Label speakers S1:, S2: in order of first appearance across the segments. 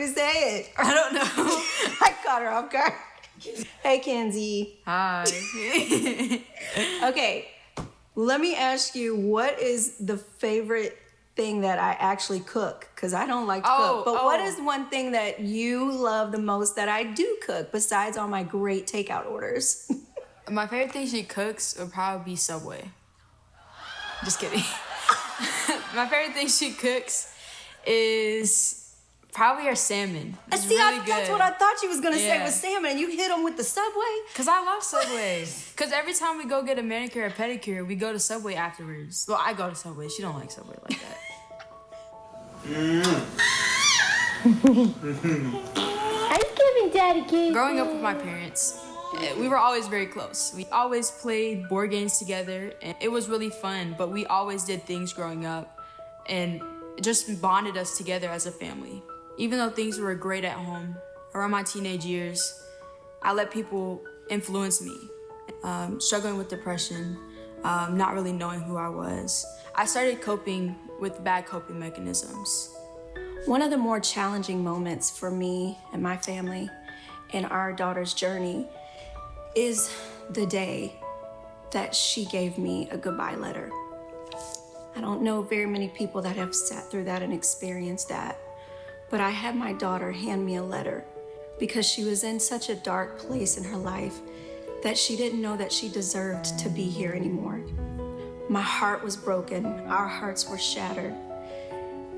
S1: say it?
S2: I don't know.
S1: I caught her off guard. Hey, Kenzie.
S2: Hi.
S1: Okay, let me ask you, what is the favorite thing that I actually cook? Because I don't like to cook. But what is one thing that you love the most that I do cook besides all my great takeout orders?
S2: My favorite thing she cooks would probably be Subway. Just kidding. My favorite thing she cooks is probably her salmon. It's really good.
S1: That's what I thought you was going to say was salmon, and you hit them with the Subway?
S2: Because I love Subway. Because every time we go get a manicure or pedicure, we go to Subway afterwards. Well, I go to Subway. She don't like Subway like that.
S3: I'm giving Daddy cake.
S2: Growing up with my parents, we were always very close. We always played board games together, and it was really fun, but we always did things growing up, and it just bonded us together as a family. Even though things were great at home, around my teenage years, I let people influence me. Struggling with depression, not really knowing who I was. I started coping with bad coping mechanisms.
S1: One of the more challenging moments for me and my family in our daughter's journey is the day that she gave me a goodbye letter. I don't know very many people that have sat through that and experienced that, but I had my daughter hand me a letter because she was in such a dark place in her life that she didn't know that she deserved to be here anymore. My heart was broken, our hearts were shattered,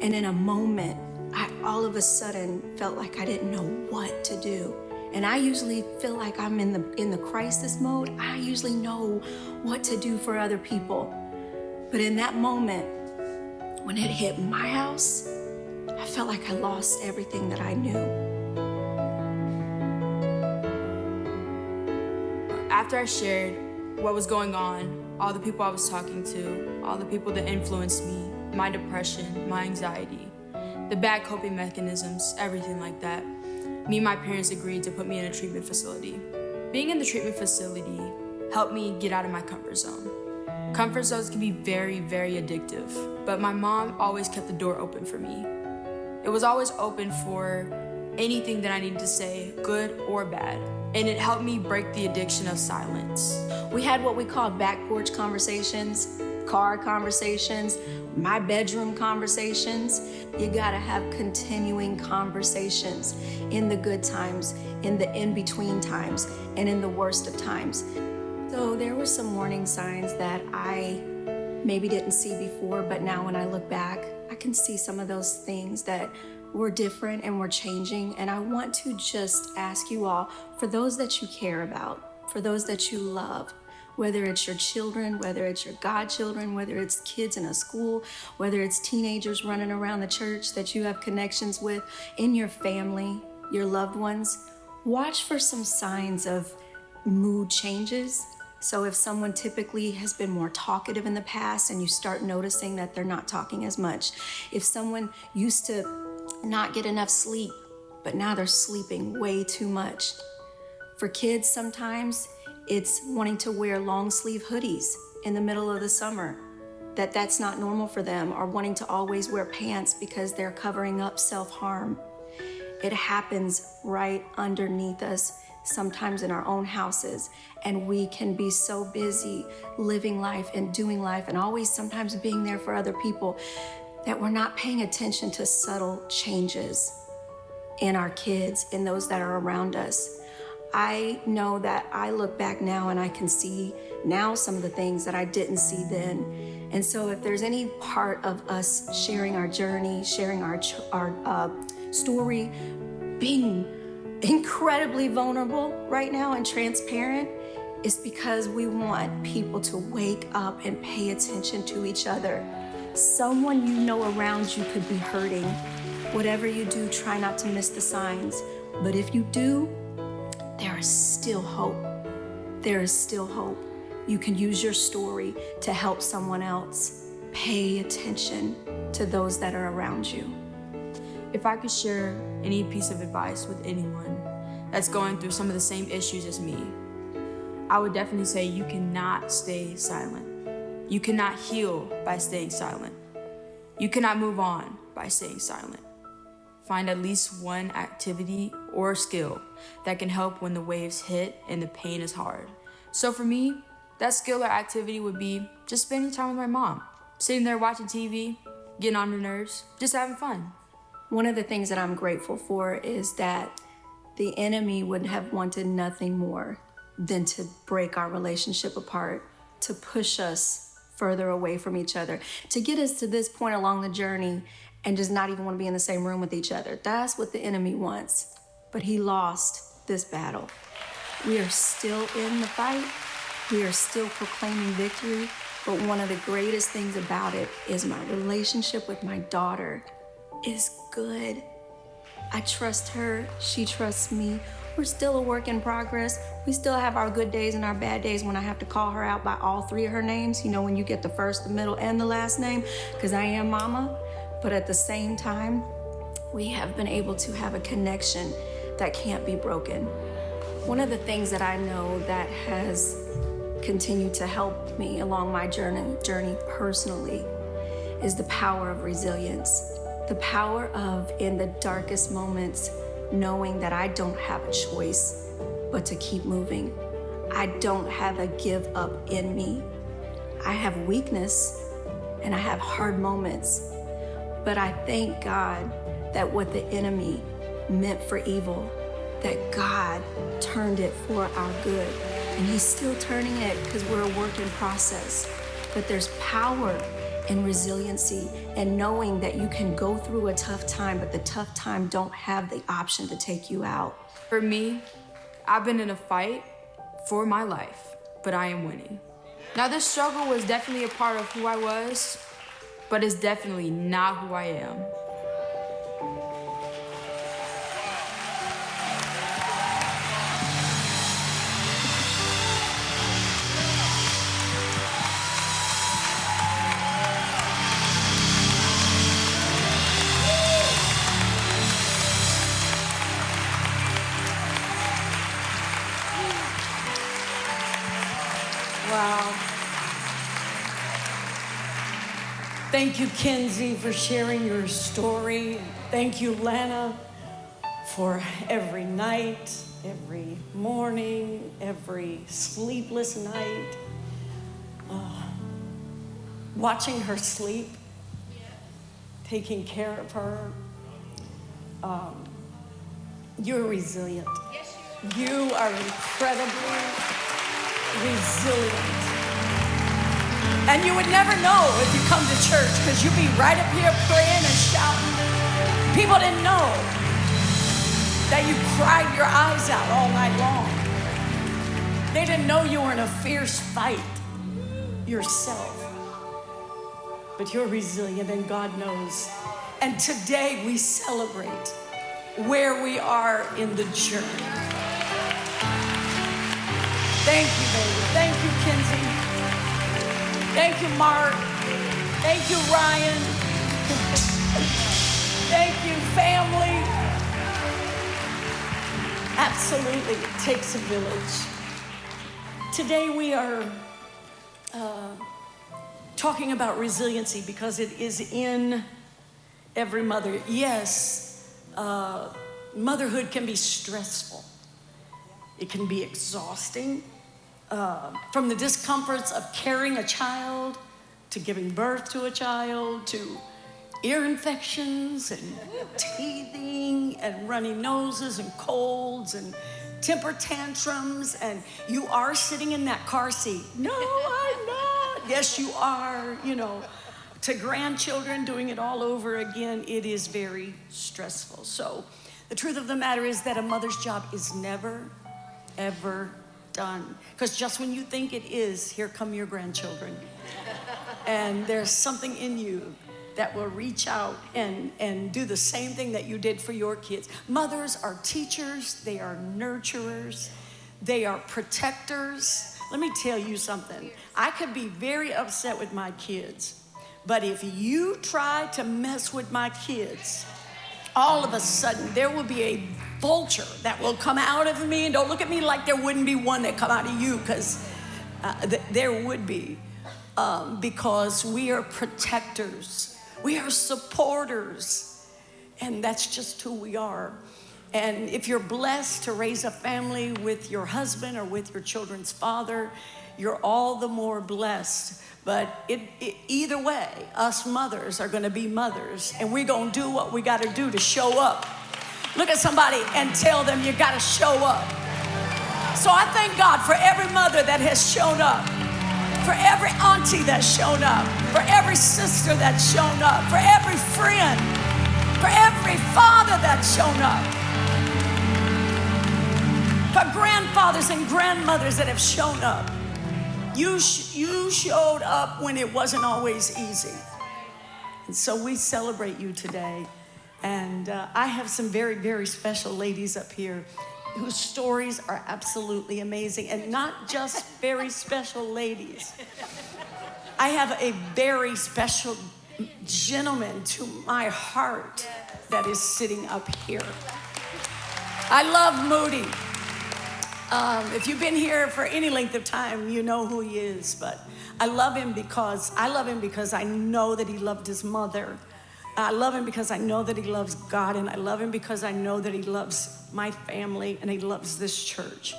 S1: and in a moment, I all of a sudden felt like I didn't know what to do. And I usually feel like I'm in the crisis mode. I usually know what to do for other people. But in that moment, when it hit my house, I felt like I lost everything that I knew.
S2: After I shared what was going on, all the people I was talking to, all the people that influenced me, my depression, my anxiety, the bad coping mechanisms, everything like that, me and my parents agreed to put me in a treatment facility. Being in the treatment facility helped me get out of my comfort zone. Comfort zones can be very, very addictive, but my mom always kept the door open for me. It was always open for anything that I needed to say, good or bad, and it helped me break the addiction of silence.
S1: We had what we called back porch conversations, car conversations, my bedroom conversations. You gotta have continuing conversations in the good times, in the in-between times, and in the worst of times. So there were some warning signs that I maybe didn't see before, but now when I look back, I can see some of those things that were different and were changing. And I want to just ask you all, for those that you care about, for those that you love, whether it's your children, whether it's your godchildren, whether it's kids in a school, whether it's teenagers running around the church that you have connections with, in your family, your loved ones, watch for some signs of mood changes. So if someone typically has been more talkative in the past and you start noticing that they're not talking as much, if someone used to not get enough sleep, but now they're sleeping way too much. For kids, sometimes it's wanting to wear long sleeve hoodies in the middle of the summer, that's not normal for them, or wanting to always wear pants because they're covering up self-harm. It happens right underneath us, sometimes in our own houses, and we can be so busy living life and doing life and always sometimes being there for other people that we're not paying attention to subtle changes in our kids, in those that are around us. I know that I look back now and I can see now some of the things that I didn't see then. And so if there's any part of us sharing our journey, sharing our story, being incredibly vulnerable right now and transparent, it's because we want people to wake up and pay attention to each other. Someone you know around you could be hurting. Whatever you do, try not to miss the signs. But if you do, there is still hope. There is still hope. You can use your story to help someone else. Pay attention to those that are around you.
S2: If I could share any piece of advice with anyone that's going through some of the same issues as me, I would definitely say you cannot stay silent. You cannot heal by staying silent. You cannot move on by staying silent. find at least one activity or skill that can help when the waves hit and the pain is hard. So for me, that skill or activity would be just spending time with my mom, sitting there watching TV, getting on her nerves, just having fun.
S1: One of the things that I'm grateful for is that the enemy would have wanted nothing more than to break our relationship apart, to push us further away from each other, to get us to this point along the journey and just not even want to be in the same room with each other. That's what the enemy wants. But he lost this battle. We are still in the fight. We are still proclaiming victory. But one of the greatest things about it is my relationship with my daughter is good. I trust her. She trusts me. We're still a work in progress. We still have our good days and our bad days when I have to call her out by all three of her names. You know, when you get the first, the middle, and the last name, because I am mama. But at the same time, we have been able to have a connection that can't be broken. One of the things that I know that has continued to help me along my journey personally is the power of resilience. The power of, in the darkest moments, knowing that I don't have a choice but to keep moving. I don't have a give up in me. I have weakness and I have hard moments, but I thank God that what the enemy meant for evil, that God turned it for our good. And he's still turning it because we're a work in process. But there's power in resiliency and knowing that you can go through a tough time, but the tough time don't have the option to take you out.
S2: For me, I've been in a fight for my life, but I am winning. Now, this struggle was definitely a part of who I was, but it's definitely not who I am.
S4: Wow. Thank you, Kenzie, for sharing your story. Thank you, Lana, for every night, every morning, every sleepless night, watching her sleep, taking care of her. You're resilient. You are incredibly resilient. And you would never know if you come to church, because you'd be right up here praying and shouting. People didn't know that you cried your eyes out all night long. They didn't know you were in a fierce fight yourself. But you're resilient, and God knows. And today we celebrate where we are in the journey. Thank you, baby. Thank you, Kenzie. Thank you, Mark. Thank you, Ryan. Thank you, family. Absolutely, it takes a village. Today we are talking about resiliency because it is in every mother. Yes, motherhood can be stressful. It can be exhausting. From the discomforts of carrying a child, to giving birth to a child, to ear infections and teething and runny noses and colds and temper tantrums, and you are sitting in that car seat. No, I'm not. Yes, you are, to grandchildren, doing it all over again. It is very stressful. So the truth of the matter is that a mother's job is never, ever done. Because just when you think it is, here come your grandchildren. And there's something in you that will reach out and do the same thing that you did for your kids. Mothers are teachers, they are nurturers, they are protectors. Let me tell you something. I could be very upset with my kids, but if you try to mess with my kids, all of a sudden there will be a vulture that will come out of me. And don't look at me like there wouldn't be one that come out of you, because there would be, because we are protectors, we are supporters, And that's just who we are. And if you're blessed to raise a family with your husband or with your children's father, you're all the more blessed. But either way, us mothers are going to be mothers, and we're going to do what we got to do to show up. Look at somebody and tell them you got to show up. So I thank God for every mother that has shown up, for every auntie that's shown up, for every sister that's shown up, for every friend, for every father that's shown up, for grandfathers and grandmothers that have shown up. You showed up when it wasn't always easy. And so we celebrate you today. And I have some very, very special ladies up here whose stories are absolutely amazing. And not just very special ladies. I have a very special gentleman to my heart that is sitting up here. I love Moody. If you've been here for any length of time, you know who he is. But I love him because I know that he loved his mother. I love him because I know that he loves God, and I love him because I know that he loves my family and he loves this church.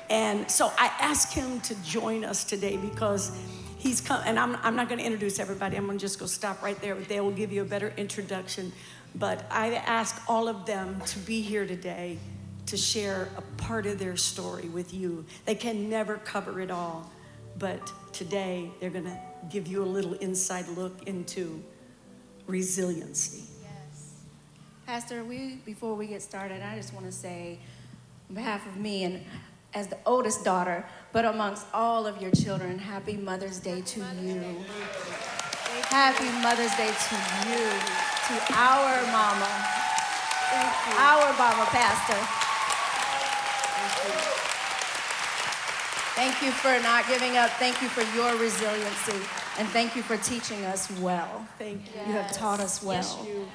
S4: And so I asked him to join us today because he's come, and I'm not going to introduce everybody. I'm going to just go stop right there. They will give you a better introduction. But I ask all of them to be here today to share a part of their story with you. They can never cover it all, but today they're going to give you a little inside look into resiliency.
S1: Yes. Pastor, before we get started, I just want to say on behalf of me and as the oldest daughter, but amongst all of your children, happy Mother's Day to you. Happy Mother's Day to you, to our mama, our mama, Pastor. Thank you for not giving up. Thank you for your resiliency. And thank you for teaching us well.
S4: Thank you.
S1: You have taught us well.
S4: Yes, you.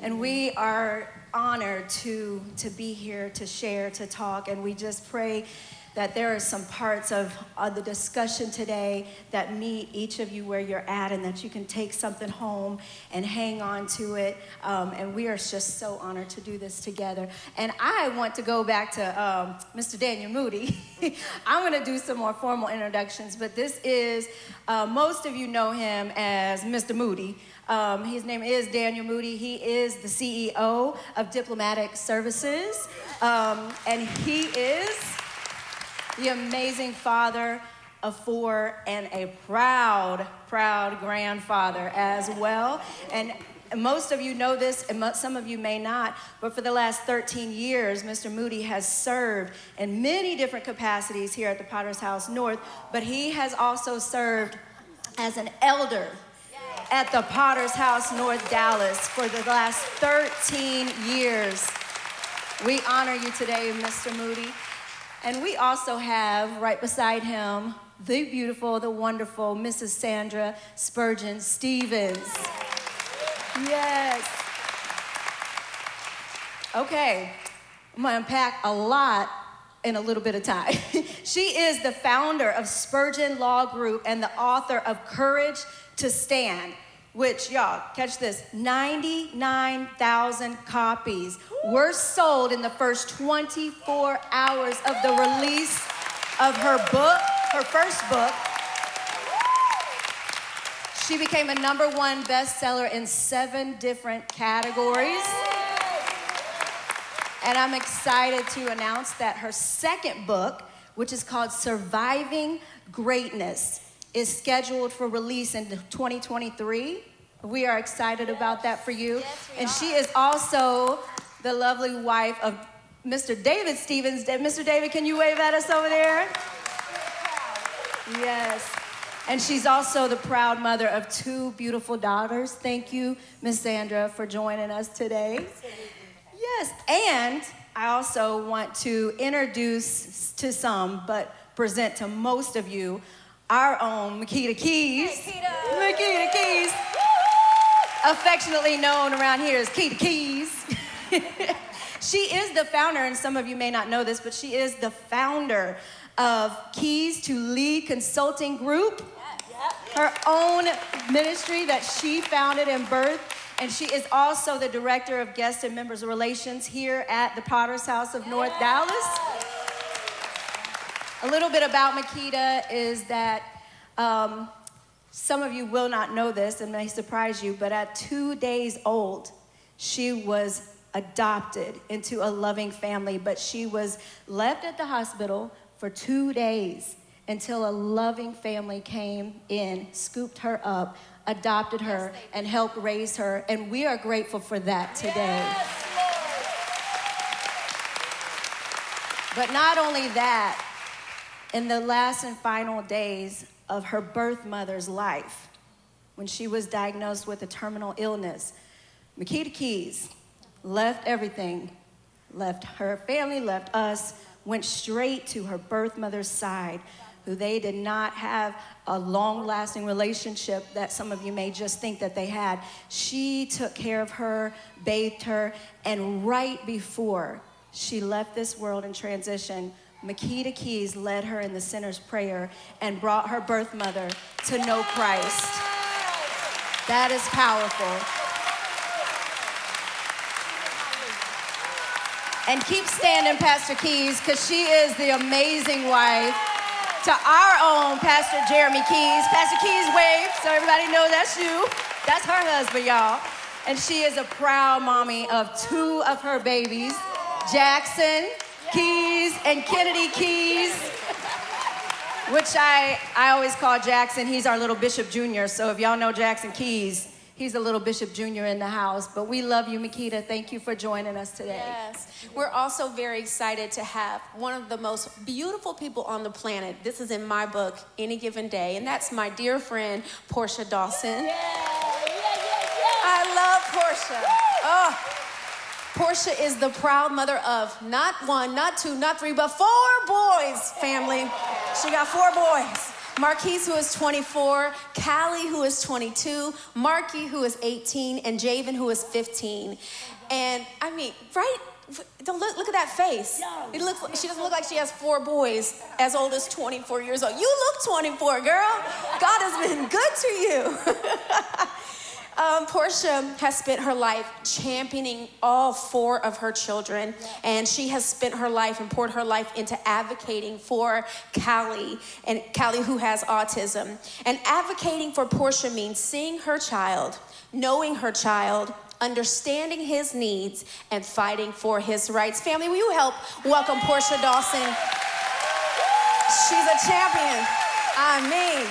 S1: And we are honored to be here, to share, to talk. And we just pray that there are some parts of the discussion today that meet each of you where you're at, and that you can take something home and hang on to it. And we are just so honored to do this together. And I want to go back to Mr. Daniel Moody. I'm going to do some more formal introductions, but this is, most of you know him as Mr. Moody. His name is Daniel Moody. He is the CEO of Diplomatic Services, and he is the amazing father of 4 and a proud grandfather as well. And most of you know this, and some of you may not, but for the last 13 years, Mr. Moody has served in many different capacities here at the Potter's House North, but he has also served as an elder at the Potter's House North Dallas for the last 13 years. We honor you today, Mr. Moody. And we also have right beside him the beautiful, the wonderful Mrs. Sandra Spurgeon Stevens. Yes. Okay, I'm gonna unpack a lot in a little bit of time. She is the founder of Spurgeon Law Group and the author of Courage to Stand, which, y'all, catch this, 99,000 copies were sold in the first 24 hours of the release of her book, her first book. She became a #1 bestseller in 7 different categories. And I'm excited to announce that her second book, which is called Surviving Greatness, is scheduled for release in 2023. We are excited about that for you.
S3: Yes,
S1: and she is also the lovely wife of Mr. David Stevens. Mr. David, can you wave at us over there? Yes. And she's also the proud mother of 2 beautiful daughters. Thank you, Miss Sandra, for joining us today. Yes, and I also want to introduce to some, but present to most of you, our own Makita Keys.
S3: Hey,
S1: Makita Keys, affectionately known around here as Keita Keys. She is the founder, and some of you may not know this, but she is the founder of Keys to Lead Consulting Group, her own ministry that she founded and birthed. And she is also the Director of Guest and Members Relations here at the Potter's House of North Dallas. A little bit about Makita is that some of you will not know this and may surprise you, but at 2 days old, she was adopted into a loving family, but she was left at the hospital for 2 days until a loving family came in, scooped her up, adopted her, and helped raise her, and we are grateful for that today. But not only that, in the last and final days of her birth mother's life, when she was diagnosed with a terminal illness, Makita Keys left everything, left her family, left us, went straight to her birth mother's side, who they did not have a long-lasting relationship that some of you may just think that they had. She took care of her, bathed her, and right before she left this world in transition, Makita Keys led her in the sinner's prayer and brought her birth mother to know Christ. That is powerful. And keep standing, Pastor Keys, because she is the amazing wife to our own Pastor Jeremy Keys. Pastor Keys, wave so everybody knows that's you. That's her husband, y'all. And she is a proud mommy of 2 of her babies, Jackson Keys and Kennedy Keys, which I always call Jackson. He's our little Bishop Jr., so if y'all know Jackson Keys, he's a little Bishop Jr. in the house. But we love you, Makita. Thank you for joining us today.
S5: Yes. We're also very excited to have one of the most beautiful people on the planet. This is in my book, Any Given Day, and that's my dear friend, Portia Dawson. I love Portia. Oh, Portia is the proud mother of not 1, not 2, not 3, but 4 boys, family. She got 4 boys. Marquise, who is 24, Callie, who is 22, Marky, who is 18, and Javen, who is 15. And I mean, right? Don't look at that face. She doesn't look like she has 4 boys as old as 24 years old. You look 24, girl. God has been good to you. Portia has spent her life championing all 4 of her children, and she has spent her life and poured her life into advocating for Callie, who has autism. And advocating for Portia means seeing her child, knowing her child, understanding his needs, and fighting for his rights. Family, will you help welcome Portia Dawson? She's a champion. I mean.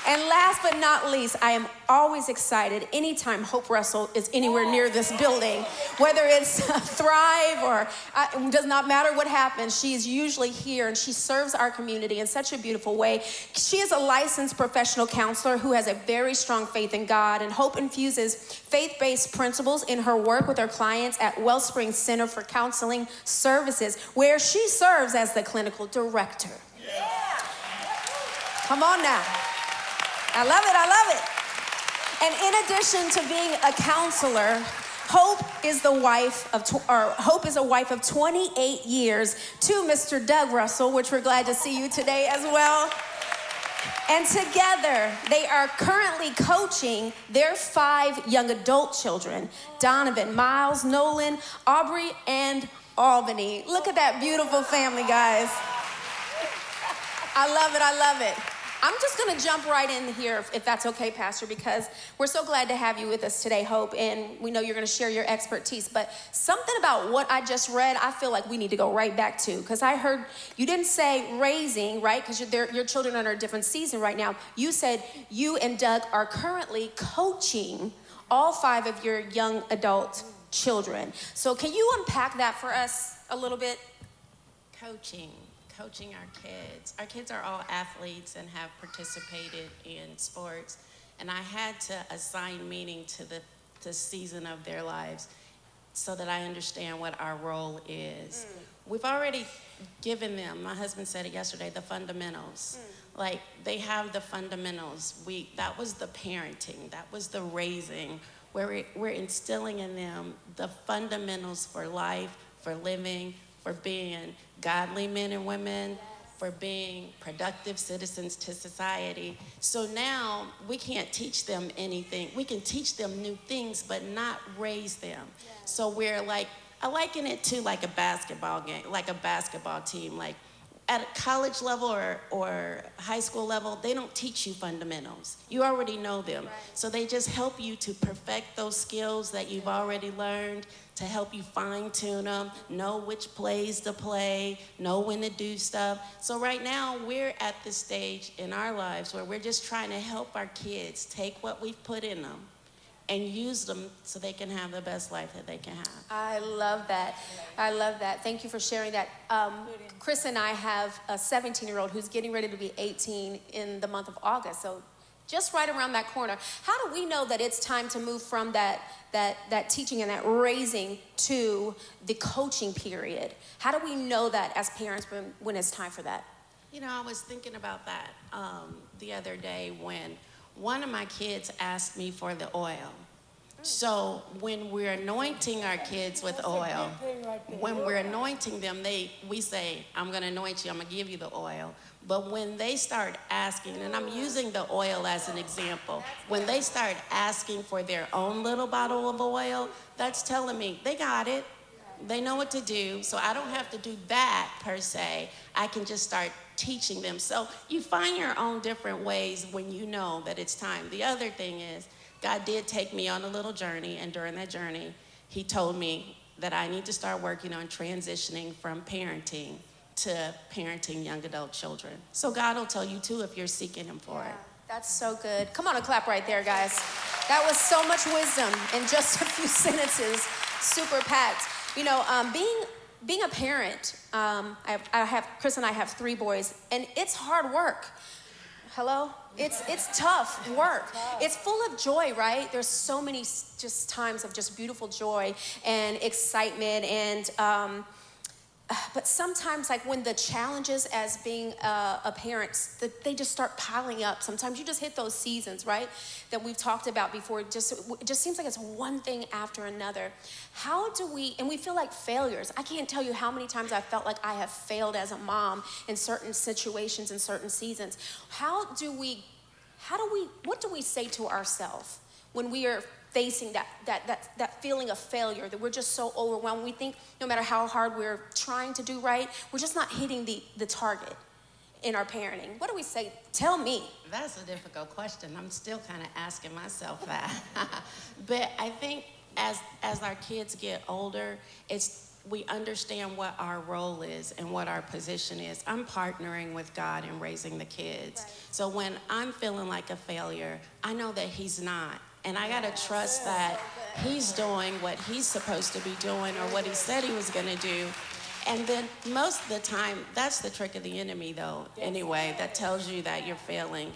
S5: And last but not least, I am always excited anytime Hope Russell is anywhere near this building, whether it's Thrive or it does not matter what happens. She is usually here, and she serves our community in such a beautiful way. She is a licensed professional counselor who has a very strong faith in God, and Hope infuses faith-based principles in her work with her clients at Wellspring Center for Counseling Services, where she serves as the clinical director. Come on now. I love it, I love it. And in addition to being a counselor, Hope is a wife of 28 years to Mr. Doug Russell, which we're glad to see you today as well. And together, they are currently coaching their 5 young adult children, Donovan, Miles, Nolan, Aubrey, and Albany. Look at that beautiful family, guys. I love it, I love it. I'm just going to jump right in here, if that's okay, Pastor, because we're so glad to have you with us today, Hope, and we know you're going to share your expertise. But something about what I just read, I feel like we need to go right back to, because I heard you didn't say raising, right, because your children are in a different season right now. You said you and Doug are currently coaching all 5 of your young adult children. So can you unpack that for us a little bit?
S6: Coaching our kids. Our kids are all athletes and have participated in sports, and I had to assign meaning to the season of their lives so that I understand what our role is. We've already given them, my husband said it yesterday, the fundamentals. Like, they have the fundamentals. That was the parenting, that was the raising, where we're instilling in them the fundamentals for life, for living, for being godly men and women, for being productive citizens to society. So now we can't teach them anything. We can teach them new things, but not raise them. So we're like, I liken it to like a basketball game, like a basketball team. Like at a college level or high school level, they don't teach you fundamentals. You already know them. Right. So they just help you to perfect those skills that you've already learned, to help you fine tune them, know which plays to play, know when to do stuff. So right now we're at this stage in our lives where we're just trying to help our kids take what we've put in them and use them so they can have the best life that they can have.
S5: I love that. I love that. Thank you for sharing that. Chris and I have a 17-year-old who's getting ready to be 18 in the month of August. So just right around that corner. How do we know that it's time to move from that teaching and that raising to the coaching period? How do we know that as parents when it's time for that?
S6: You know, I was thinking about that the other day when one of my kids asked me for the oil. So when we're anointing our kids with oil, when we're anointing them, we say, I'm going to anoint you, I'm going to give you the oil. But when they start asking, and I'm using the oil as an example, when they start asking for their own little bottle of oil, that's telling me they got it. They know what to do, so I don't have to do that per se. I can just start teaching them. So you find your own different ways when you know that it's time. The other thing is, God did take me on a little journey, and during that journey, he told me that I need to start working on transitioning from parenting to parenting young adult children. So God will tell you too if you're seeking him for it.
S5: That's so good. Come on and clap right there, guys. That was so much wisdom in just a few sentences, super packed. You know, being a parent, Chris and I have 3 boys, and it's hard work. Hello? It's tough work. It's full of joy, right? There's so many just times of just beautiful joy and excitement and but sometimes, like when the challenges as being a parent, they just start piling up. Sometimes you just hit those seasons, right, that we've talked about before. It just seems like it's one thing after another. How do we, and we feel like failures. I can't tell you how many times I felt like I have failed as a mom in certain situations, in certain seasons. What do we say to ourselves when we are facing that feeling of failure, that we're just so overwhelmed? We think no matter how hard we're trying to do right, we're just not hitting the target in our parenting. What do we say? Tell me.
S6: That's a difficult question. I'm still kind of asking myself that. But I think as our kids get older, we understand what our role is and what our position is. I'm partnering with God in raising the kids. Right. So when I'm feeling like a failure, I know that he's not. And I got to trust that he's doing what he's supposed to be doing or what he said he was going to do. And then most of the time, that's the trick of the enemy, though, anyway, that tells you that you're failing.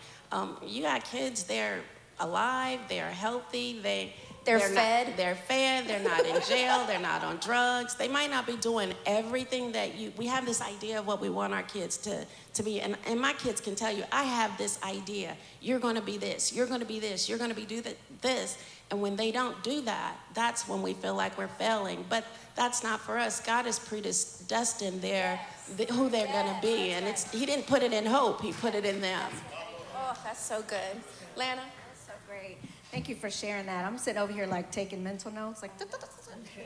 S6: You got kids, they're alive, they're healthy, they're fed. They're fed, they're not in jail, they're not on drugs. They might not be doing everything that we have this idea of what we want our kids to be. And my kids can tell you, I have this idea. You're going to be this, you're going to be this, you're going to be this. And when they don't do that, that's when we feel like we're failing. But that's not for us. God has predestined who they're going to be. And he didn't put it in hope, he put it in them.
S5: Oh, that's so good. Lana?
S1: That's so great. Thank you for sharing that. I'm sitting over here like taking mental notes, like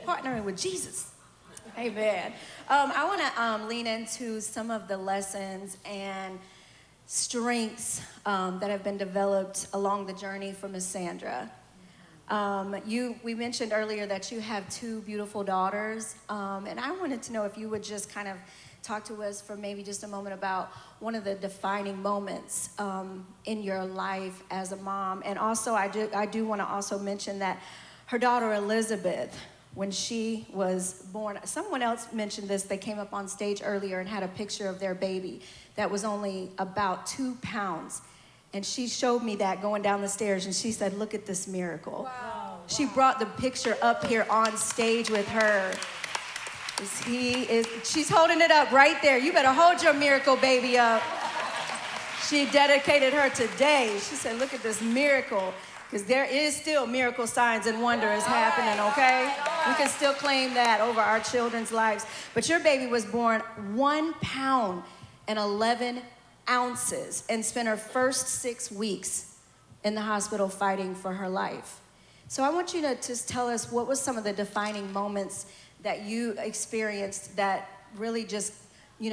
S1: partnering with Jesus. Amen. I want to lean into some of the lessons and strengths that have been developed along the journey for Miss Sandra. We mentioned earlier that you have 2 beautiful daughters, and I wanted to know if you would just kind of talk to us for maybe just a moment about one of the defining moments in your life as a mom. And also, I do want to also mention that her daughter Elizabeth, when she was born, someone else mentioned this. They came up on stage earlier and had a picture of their baby that was only about 2 pounds. And she showed me that going down the stairs, and she said, "Look at this miracle." Wow. She brought the picture up here on stage with her. She's holding it up right there. You better hold your miracle baby up. She dedicated her today. She said, "Look at this miracle." Because there is still miracle signs and wonders happening, okay? We can still claim that over our children's lives. But your baby was born 1 pound and 11 ounces and spent her first 6 weeks in the hospital fighting for her life. So I want you to just tell us what was some of the defining moments that you experienced that really just,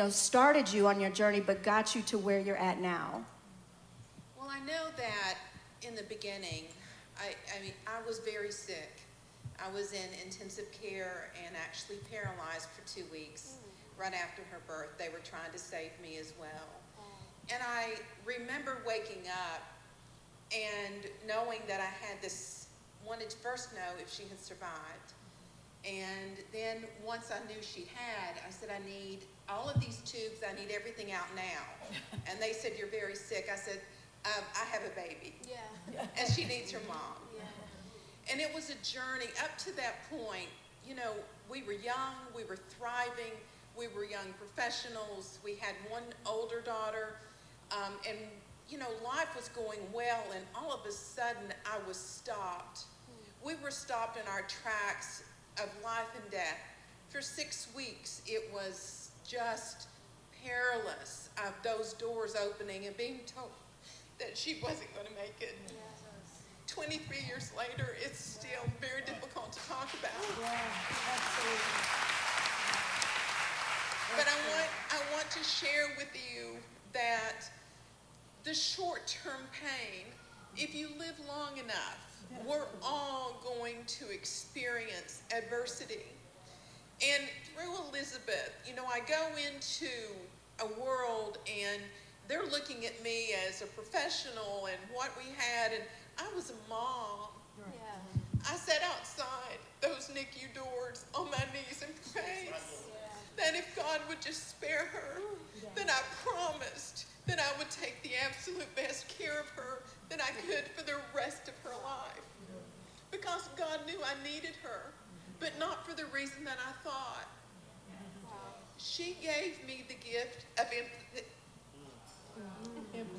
S1: started you on your journey but got you to where you're at now.
S7: Well, I know that in the beginning, I was very sick. I was in intensive care and actually paralyzed for 2 weeks right after her birth. They were trying to save me as well. And I remember waking up and knowing that I had wanted to first know if she had survived. And then once I knew she had, I said, I need all of these tubes, I need everything out now. And they said, you're very sick. I said, I have a baby. Yeah. And she needs her mom. Yeah. And it was a journey up to that point. We were young, we were thriving, we were young professionals. We had one older daughter, and life was going well, and all of a sudden I was stopped. We were stopped in our tracks of life and death. For 6 weeks, it was just perilous of those doors opening and being told that she wasn't going to make it. Yes. 23 years later, it's still very difficult to talk about. Yeah, absolutely. But I want to share with you that the short-term pain, if you live long enough, we're all going to experience adversity. And through Elizabeth, I go into a world and they're looking at me as a professional and what we had, and I was a mom. Yeah. I sat outside those NICU doors on my knees and prayed that if God would just spare her, then I promised that I would take the absolute best care of her that I could for the rest of her life. Because God knew I needed her, but not for the reason that I thought. She gave me the gift of empathy.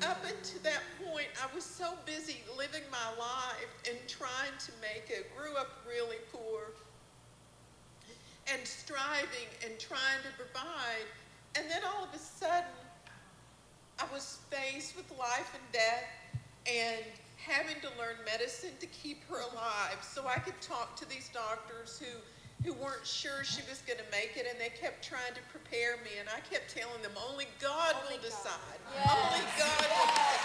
S7: Up until that point, I was so busy living my life and trying to make it. Grew up really poor and striving and trying to provide. And then all of a sudden, I was faced with life and death and having to learn medicine to keep her alive so I could talk to these doctors who weren't sure she was going to make it, and they kept trying to prepare me, and I kept telling them, only God will decide. Yes. Only God will decide.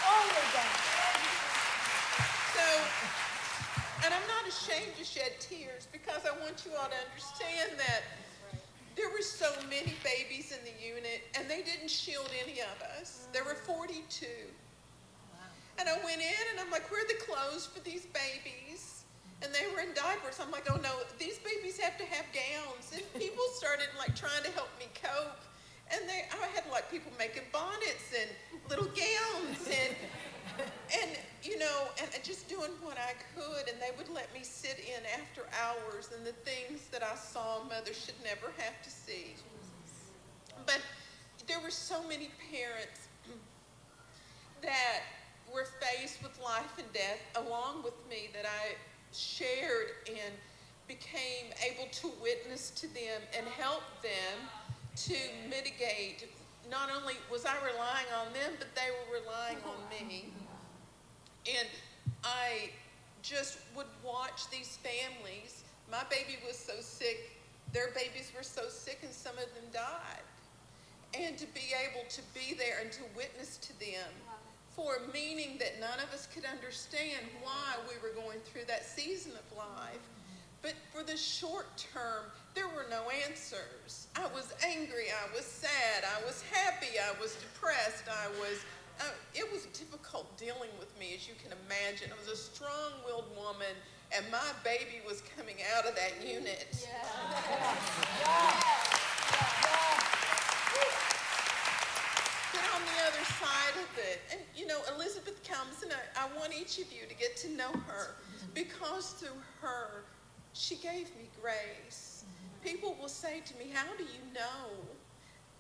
S7: Only God. So, and I'm not ashamed to shed tears because I want you all to understand that there were so many babies in the unit, and they didn't shield any of us. There were 42. And I went in, and I'm like, where are the clothes for these babies? And they were in diapers. I'm like, oh no, these babies have to have gowns. And people started trying to help me cope. And I had people making bonnets and little gowns and just doing what I could. And they would let me sit in after hours and the things that I saw mothers should never have to see. But there were so many parents that were faced with life and death along with me that I shared and became able to witness to them and help them to mitigate. Not only was I relying on them, but they were relying on me. And I just would watch these families. My baby was so sick, their babies were so sick, and some of them died. And to be able to be there and to witness to them for a meaning that none of us could understand why we were going through that season of life. But for the short term, there were no answers. I was angry, I was sad, I was happy, I was depressed, it was difficult dealing with me, as you can imagine. I was a strong-willed woman, and my baby was coming out of that unit. But on the other side of it, and Elizabeth comes, and I want each of you to get to know her, because through her, she gave me grace. People will say to me, how do you know?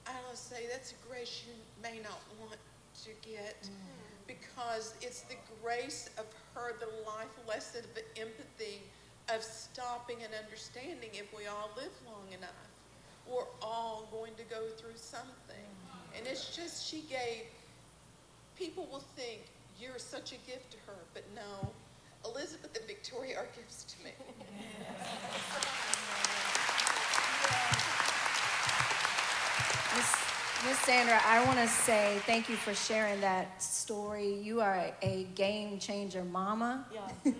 S7: I'll say, that's a grace you may not want to get, because it's the grace of her, the life lesson of empathy, of stopping and understanding if we all live long enough. we're all going to go through something. And it's just, she gave, people will think you're such a gift to her, but no, Elizabeth and Victoria are gifts to me.
S1: Miss Sandra, I want to say thank you for sharing that story. You are a game changer mama.
S4: Yeah.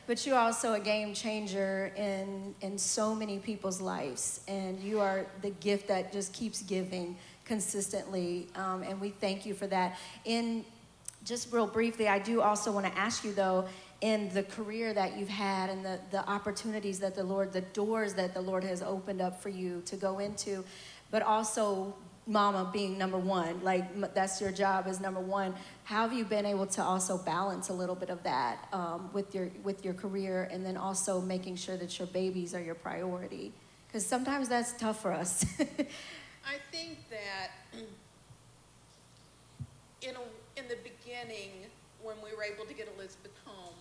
S1: But you're also a game changer in so many people's lives. And you are the gift that just keeps giving consistently. And we thank you for that. Just real briefly, I do also want to ask you, though, in the career that you've had and the opportunities that the doors that the Lord has opened up for you to go into, but also mama being number one, like that's your job as number one. How have you been able to also balance a little bit of that with your career, and then also making sure that your babies are your priority? Because sometimes that's tough for us.
S7: I think that in the beginning, when we were able to get Elizabeth home,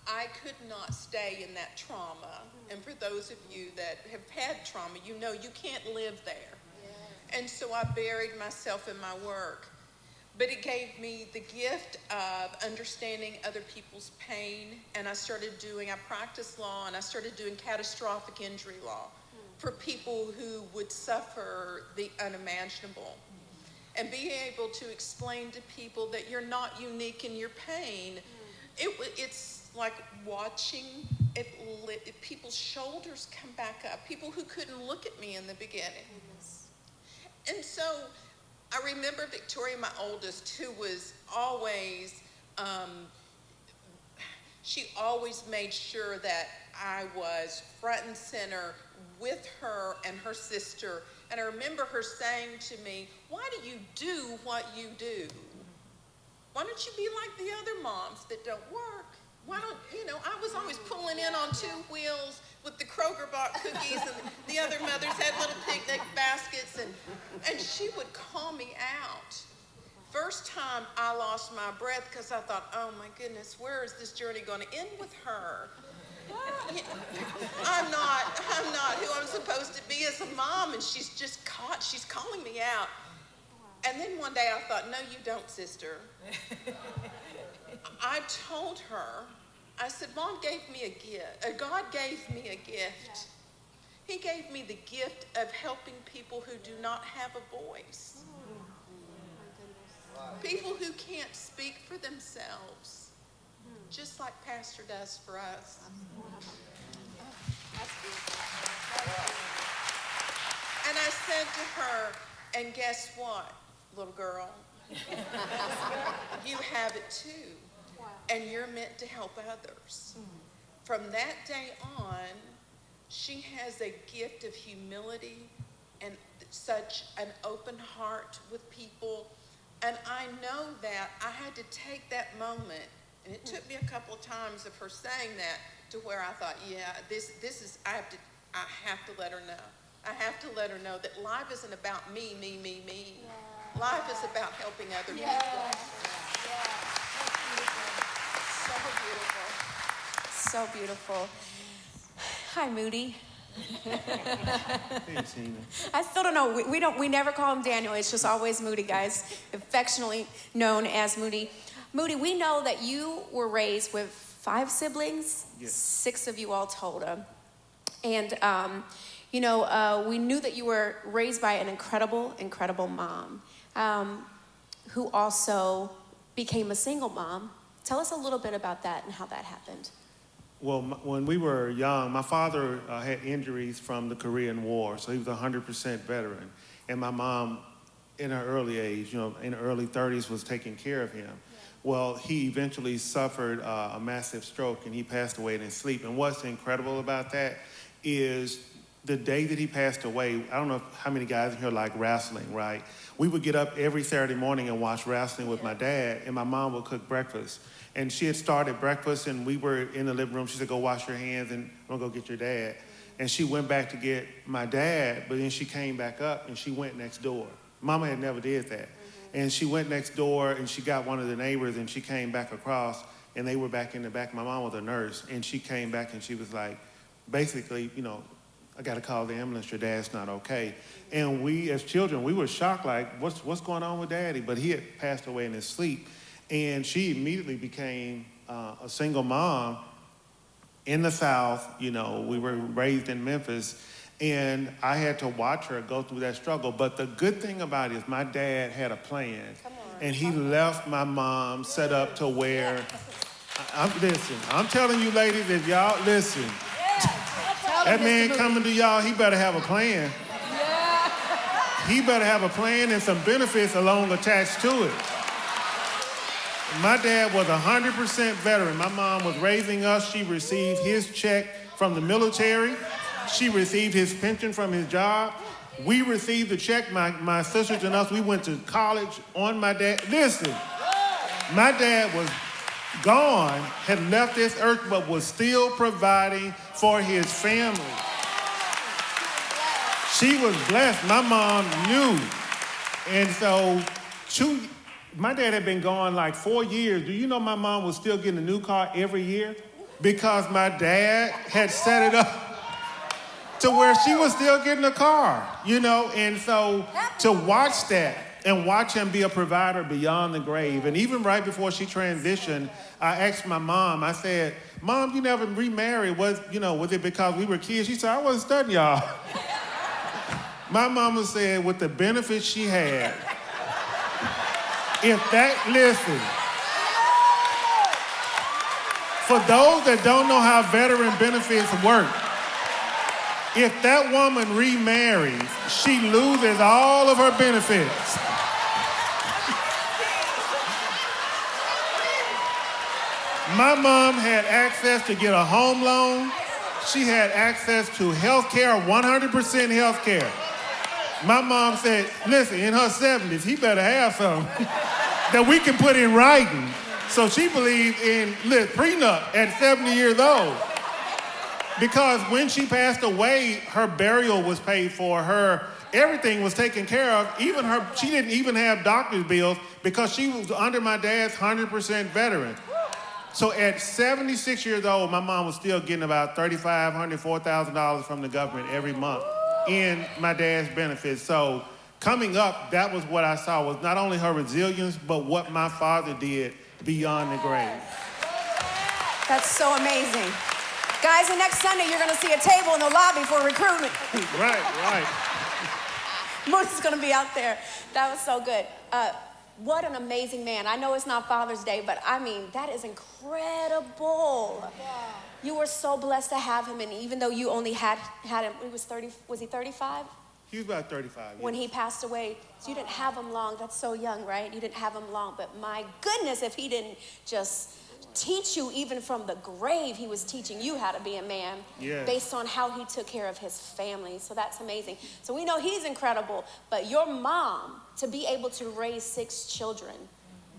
S7: I could not stay in that trauma. And for those of you that have had trauma, you know you can't live there. Yeah. And so I buried myself in my work. But it gave me the gift of understanding other people's pain. And I practiced law, and I started doing catastrophic injury law for people who would suffer the unimaginable. And being able to explain to people that you're not unique in your pain, it's like watching people's shoulders come back up, people who couldn't look at me in the beginning. And so I remember Victoria, my oldest, who was always, she always made sure that I was front and center with her and her sister. And I remember her saying to me, why do you do what you do? Why don't you be like the other moms that don't work? Why don't, I was always pulling in on 2 wheels with the Kroger bought cookies, and the other mothers had little picnic baskets, and she would call me out. First time I lost my breath because I thought, oh my goodness, where is this journey going to end with her? I'm not who I'm supposed to be as a mom, and she's calling me out. And then one day I thought, no, you don't, sister. I told her, I said, Mom gave me a gift. God gave me a gift. He gave me the gift of helping people who do not have a voice. People who can't speak for themselves, just like Pastor does for us. And I said to her, and guess what, little girl? You have it too. And you're meant to help others. From that day on, she has a gift of humility and such an open heart with people. And I know that I had to take that moment, and it took me a couple of times of her saying that, to where I thought, yeah, this is, I have to let her know. I have to let her know that life isn't about me. Yeah. Life is about helping other people. Yeah.
S5: So beautiful. Hi, Moody.
S8: Hey, Tina.
S5: I still don't know. We never call him Daniel. It's just always Moody, guys. Affectionately known as Moody. Moody, we know that you were raised with 5 siblings.
S8: Yes.
S5: 6 of you all told. And we knew that you were raised by an incredible mom, who also became a single mom. Tell us a little bit about that and how that happened.
S8: Well, when we were young, my father had injuries from the Korean War, so he was a 100% veteran. And my mom, in her early age, in her early 30s, was taking care of him. Yeah. Well, he eventually suffered a massive stroke, and he passed away in his sleep. And what's incredible about that is the day that he passed away, I don't know how many guys in here like wrestling, right? We would get up every Saturday morning and watch wrestling with my dad, and my mom would cook breakfast. And she had started breakfast, and we were in the living room. She said, go wash your hands, and I'm gonna go get your dad. And she went back to get my dad, but then she came back up, and she went next door. Mama had never did that. And she went next door, and she got one of the neighbors, and she came back across, and they were back in the back. My mom was a nurse, and she came back, and she was like, basically, I got to call the ambulance. Your dad's not okay. And we, as children, we were shocked, like, what's going on with Daddy? But he had passed away in his sleep. And she immediately became a single mom in the South. You know, we were raised in Memphis. And I had to watch her go through that struggle. But the good thing about it is my dad had a plan. And he left my mom set up to where, listen, I'm telling you ladies, if y'all listen, that man coming to y'all, he better have a plan. He better have a plan and some benefits along attached to it. My dad was 100% veteran. My mom was raising us. She received his check from the military. She received his pension from his job. We received the check, my sisters and us. We went to college on my dad. Listen, my dad was gone, had left this earth, but was still providing for his family. She was blessed. My mom knew. And so my dad had been gone like 4 years. Do you know my mom was still getting a new car every year? Because my dad had set it up to where she was still getting a car, you know? And so to watch that and watch him be a provider beyond the grave. And even right before she transitioned, I asked my mom, I said, Mom, you never remarried. Was it because we were kids? She said, I wasn't studying y'all. My mama said with the benefits she had, listen, for those that don't know how veteran benefits work, if that woman remarries, she loses all of her benefits. My mom had access to get a home loan. She had access to health care, 100% health care. My mom said, listen, in her 70s, he better have something that we can put in writing. So she believed in prenup at 70 years old. Because when she passed away, her burial was paid for, everything was taken care of. She didn't even have doctor's bills because she was under my dad's 100% veteran. So at 76 years old, my mom was still getting about $3,500, $4,000 from the government every month in my dad's benefits. So coming up, that was what I saw, was not only her resilience, but what my father did beyond the grave.
S5: That's so amazing. Guys, the next Sunday, you're going to see a table in the lobby for recruitment.
S8: Right.
S5: Moody's going to be out there. That was so good. What an amazing man. I know it's not Father's Day, but I mean, that is incredible. Yeah. You were so blessed to have him, and even though you only had him, was he 35?
S8: He was about 35.
S5: When he passed away, so you didn't have him long. That's so young, right? You didn't have him long, but my goodness, if he didn't just teach you even from the grave, he was teaching you how to be a man.
S8: Yes.
S5: Based on how he took care of his family. So that's amazing. So we know he's incredible, but your mom, to be able to raise 6 children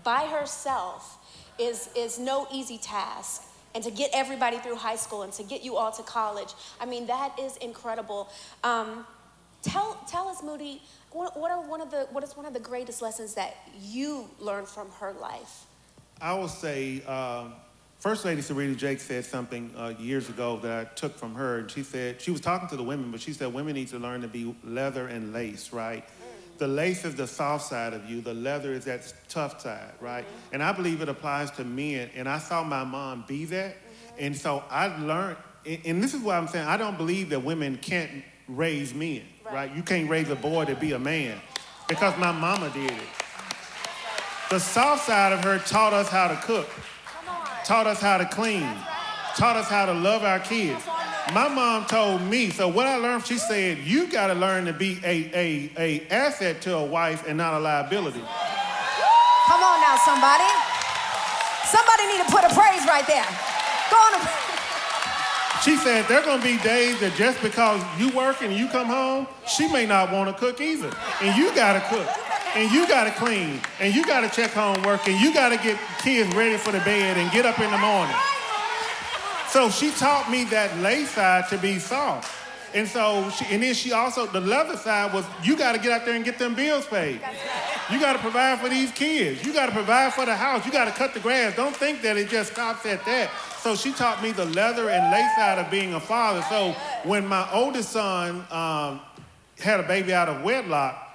S5: by herself is no easy task. And to get everybody through high school and to get you all to college, I mean, that is incredible. Tell us, Moody, what is one of the greatest lessons that you learned from her life?
S8: I will say, First Lady Serena Jake said something years ago that I took from her. And she said, she was talking to the women, but she said women need to learn to be leather and lace, right? The lace is the soft side of you. The leather is that tough side, right? And I believe it applies to men. And I saw my mom be that. And so I learned, and this is what I'm saying, I don't believe that women can't raise men, right? You can't raise a boy to be a man because my mama did it. The soft side of her taught us how to cook, taught us how to clean, taught us how to love our kids. My mom told me, so what I learned, she said, you got to learn to be a asset to a wife and not a liability.
S5: Come on now, somebody. Somebody need to put a praise right there. Go on.
S8: She said, there are going to be days that just because you work and you come home, she may not want to cook either. And you got to cook. And you got to clean. And you got to check homework. And you got to get kids ready for the bed and get up in the morning. So she taught me that lace side to be soft. And so, then she also, the leather side was, you got to get out there and get them bills paid. You got to provide for these kids. You got to provide for the house. You got to cut the grass. Don't think that it just stops at that. So she taught me the leather and lace side of being a father. So when my oldest son had a baby out of wedlock,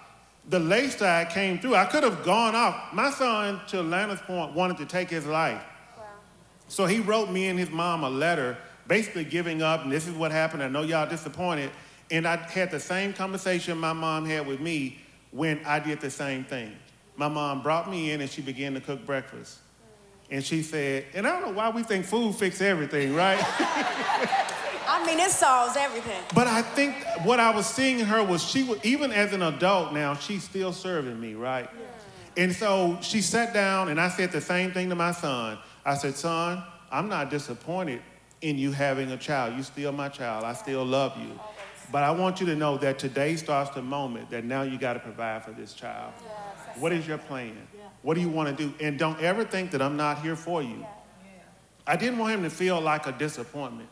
S8: the lace side came through. I could have gone off. My son, to Atlanta's point, wanted to take his life. Wow. So he wrote me and his mom a letter basically giving up, and this is what happened. I know y'all disappointed. And I had the same conversation my mom had with me when I did the same thing. My mom brought me in and she began to cook breakfast. And she said, and I don't know why we think food fixes everything, right?
S5: I mean, it solves everything.
S8: But I think what I was seeing in her was she was, even as an adult now, she's still serving me, right? Yeah. And so she sat down and I said the same thing to my son. I said, son, I'm not disappointed in you having a child. You still my child. I still love you. But I want you to know that today starts the moment that now you got to provide for this child. Yes, what is your plan? Yeah. What do you want to do? And don't ever think that I'm not here for you. Yeah. I didn't want him to feel like a disappointment.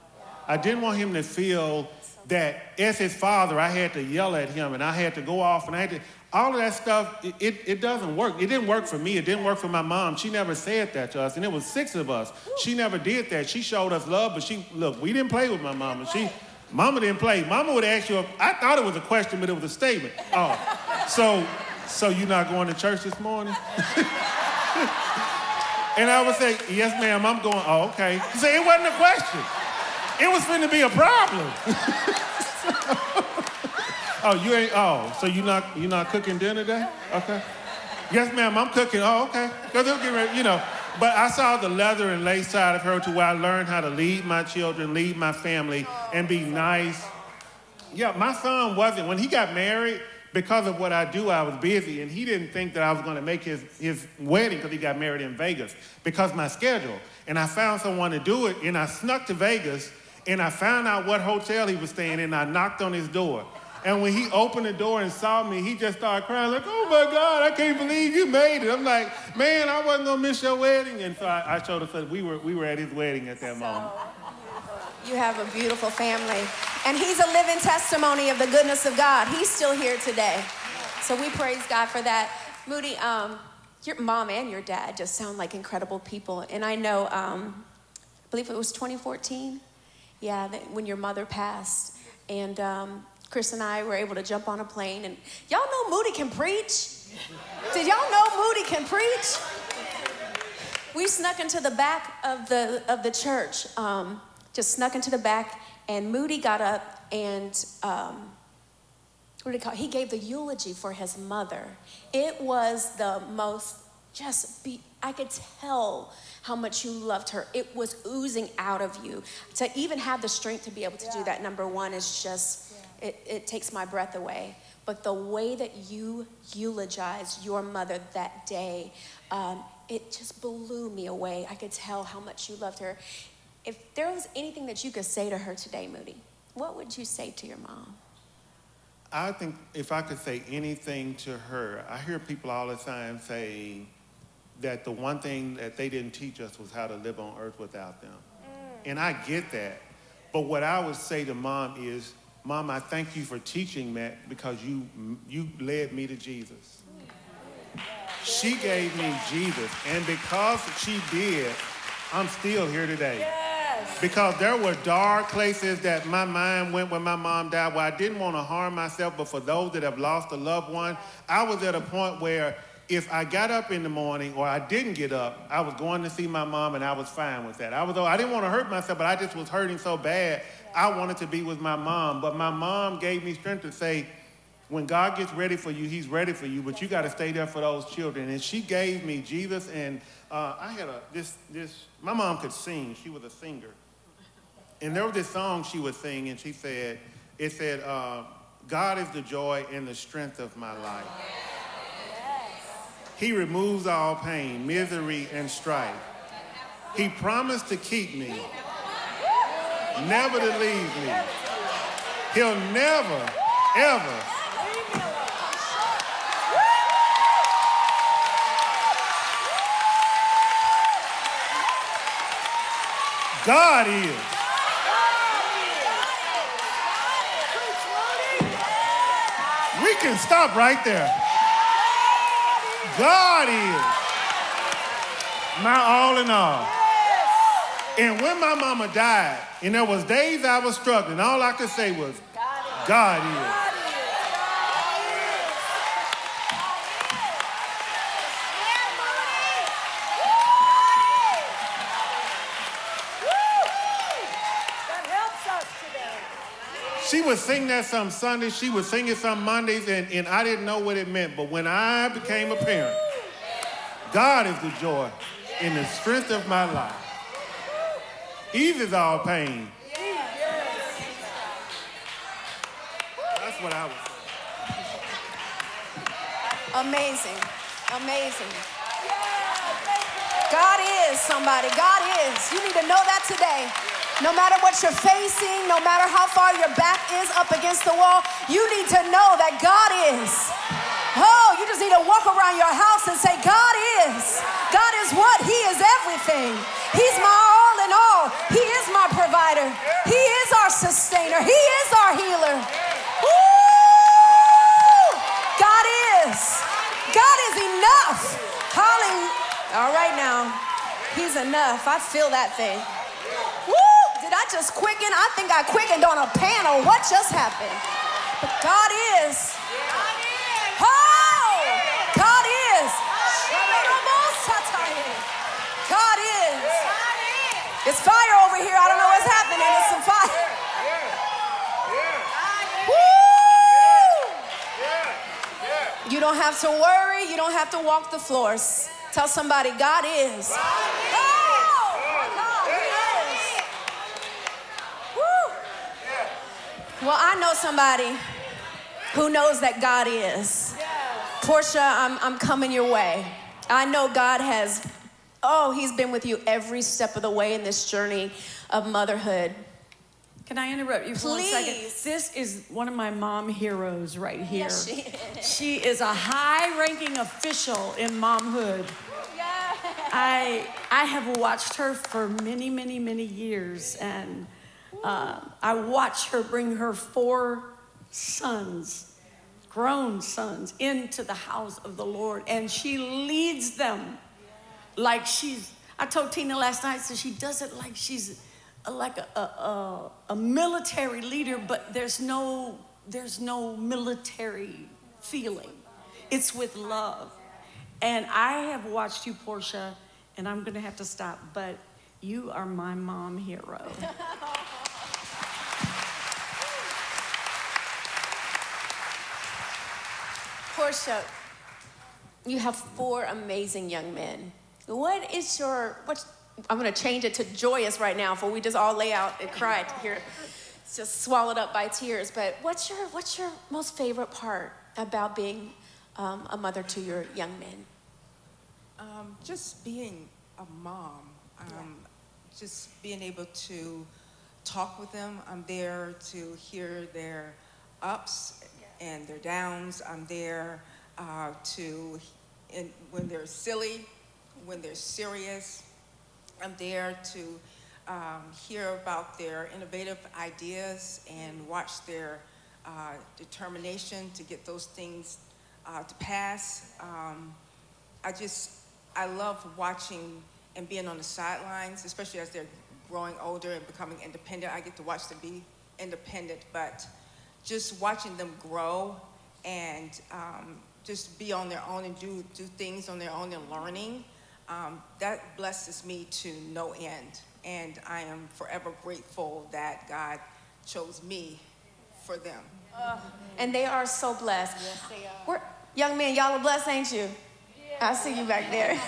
S8: I didn't want him to feel that as his father, I had to yell at him and I had to go off and I had to, all of that stuff, it doesn't work. It didn't work for me. It didn't work for my mom. She never said that to us. And it was 6 of us. She never did that. She showed us love, but look, we didn't play with my mama. Mama didn't play. Mama would ask you, I thought it was a question, but it was a statement. Oh, so you not going to church this morning? And I would say, yes, ma'am, I'm going. Oh, okay. You say, it wasn't a question. It was finna be a problem. So you not cooking dinner today? Okay. Yes, ma'am, I'm cooking. Oh, okay. Because they'll get ready, But I saw the leather and lace side of her to where I learned how to lead my children, lead my family, and be nice. Yeah, my son wasn't. When he got married, because of what I do, I was busy, and he didn't think that I was going to make his wedding because he got married in Vegas because of my schedule. And I found someone to do it, and I snuck to Vegas, and I found out what hotel he was staying in, and I knocked on his door. And when he opened the door and saw me, he just started crying like, oh my God, I can't believe you made it. I'm like, man, I wasn't gonna miss your wedding. And so I showed us that we were at his wedding at that moment.
S5: You have a beautiful family. And he's a living testimony of the goodness of God. He's still here today. So we praise God for that. Moody, your mom and your dad just sound like incredible people. And I know, I believe it was 2014, when your mother passed. And Chris and I were able to jump on a plane, and y'all know Moody can preach. Did y'all know Moody can preach? We snuck into the back of the church, just snuck into the back, and Moody got up and he gave the eulogy for his mother. It was the most I could tell how much you loved her. It was oozing out of you. To even have the strength to be able to do that, number one, is just. It takes my breath away. But the way that you eulogized your mother that day, it just blew me away. I could tell how much you loved her. If there was anything that you could say to her today, Moody, what would you say to your mom?
S8: I think if I could say anything to her, I hear people all the time saying that the one thing that they didn't teach us was how to live on earth without them. And I get that. But what I would say to Mom is, Mom, I thank you for teaching that because you led me to Jesus. She gave me Jesus. And because she did, I'm still here today. Yes. Because there were dark places that my mind went when my mom died where I didn't want to harm myself, but for those that have lost a loved one, I was at a point where if I got up in the morning or I didn't get up, I was going to see my mom and I was fine with that. I didn't want to hurt myself, but I just was hurting so bad. I wanted to be with my mom, but my mom gave me strength to say, when God gets ready for you, he's ready for you, but you got to stay there for those children. And she gave me Jesus, and I had my mom could sing. She was a singer. And there was this song she would sing, and it said, God is the joy and the strength of my life. He removes all pain, misery, and strife. He promised to keep me, never to leave me. He'll never, ever. God is. We can stop right there. God is my all in all. And when my mama died, and there was days I was struggling, all I could say was, God is. She would sing that some Sundays, she would sing it some Mondays, and I didn't know what it meant. But when I became a parent, God is the joy and the strength of my life. Eases all pain. That's what I would say.
S5: Amazing. Amazing. God is somebody. God is. You need to know that today. No matter what you're facing, no matter how far your back is up against the wall, you need to know that God is. Oh, you just need to walk around your house and say, God is. God is what? He is everything. He's my all in all. He is my provider. He is our sustainer. He is our healer. Woo! God is. God is enough. Hallelujah. All right now. He's enough. I feel that thing. Woo! Did I just quicken? I think I quickened on a panel. What just happened? But God is. Oh! God is. God is. It's fire over here. I don't know what's happening. It's some fire. Woo! You don't have to worry. You don't have to walk the floors. Tell somebody, God is. Well, I know somebody who knows that God is. Portia, I'm coming your way. I know God has, he's been with you every step of the way in this journey of motherhood.
S4: Can I interrupt you for 1 second?
S5: Please.
S4: This is one of my mom heroes right here.
S5: Yes, she is.
S4: She is a high-ranking official in momhood.
S5: Yeah.
S4: I have watched her for many, many, many years, and I watched her bring her 4 sons, grown sons, into the house of the Lord, and she leads them like I told Tina last night, so she does it like she's like a military leader, but there's no military feeling. It's with love. And I have watched you, Portia, and I'm gonna have to stop, but you are my mom hero.
S5: Portia, you have 4 amazing young men. I'm going to change it to joyous right now before we just all lay out and cry here. It's just swallowed up by tears. But what's your most favorite part about being a mother to your young men?
S9: Just being a mom. Just being able to talk with them. I'm there to hear their ups and their downs. I'm there when they're silly, when they're serious. I'm there to hear about their innovative ideas and watch their determination to get those things to pass. I love watching and being on the sidelines, especially as they're growing older and becoming independent. I get to watch them be independent, but just watching them grow and just be on their own and do things on their own and learning, that blesses me to no end. And I am forever grateful that God chose me for them.
S5: And they are so blessed. Yes, they are. Young men, y'all are blessed, ain't you? Yeah. I see you back there.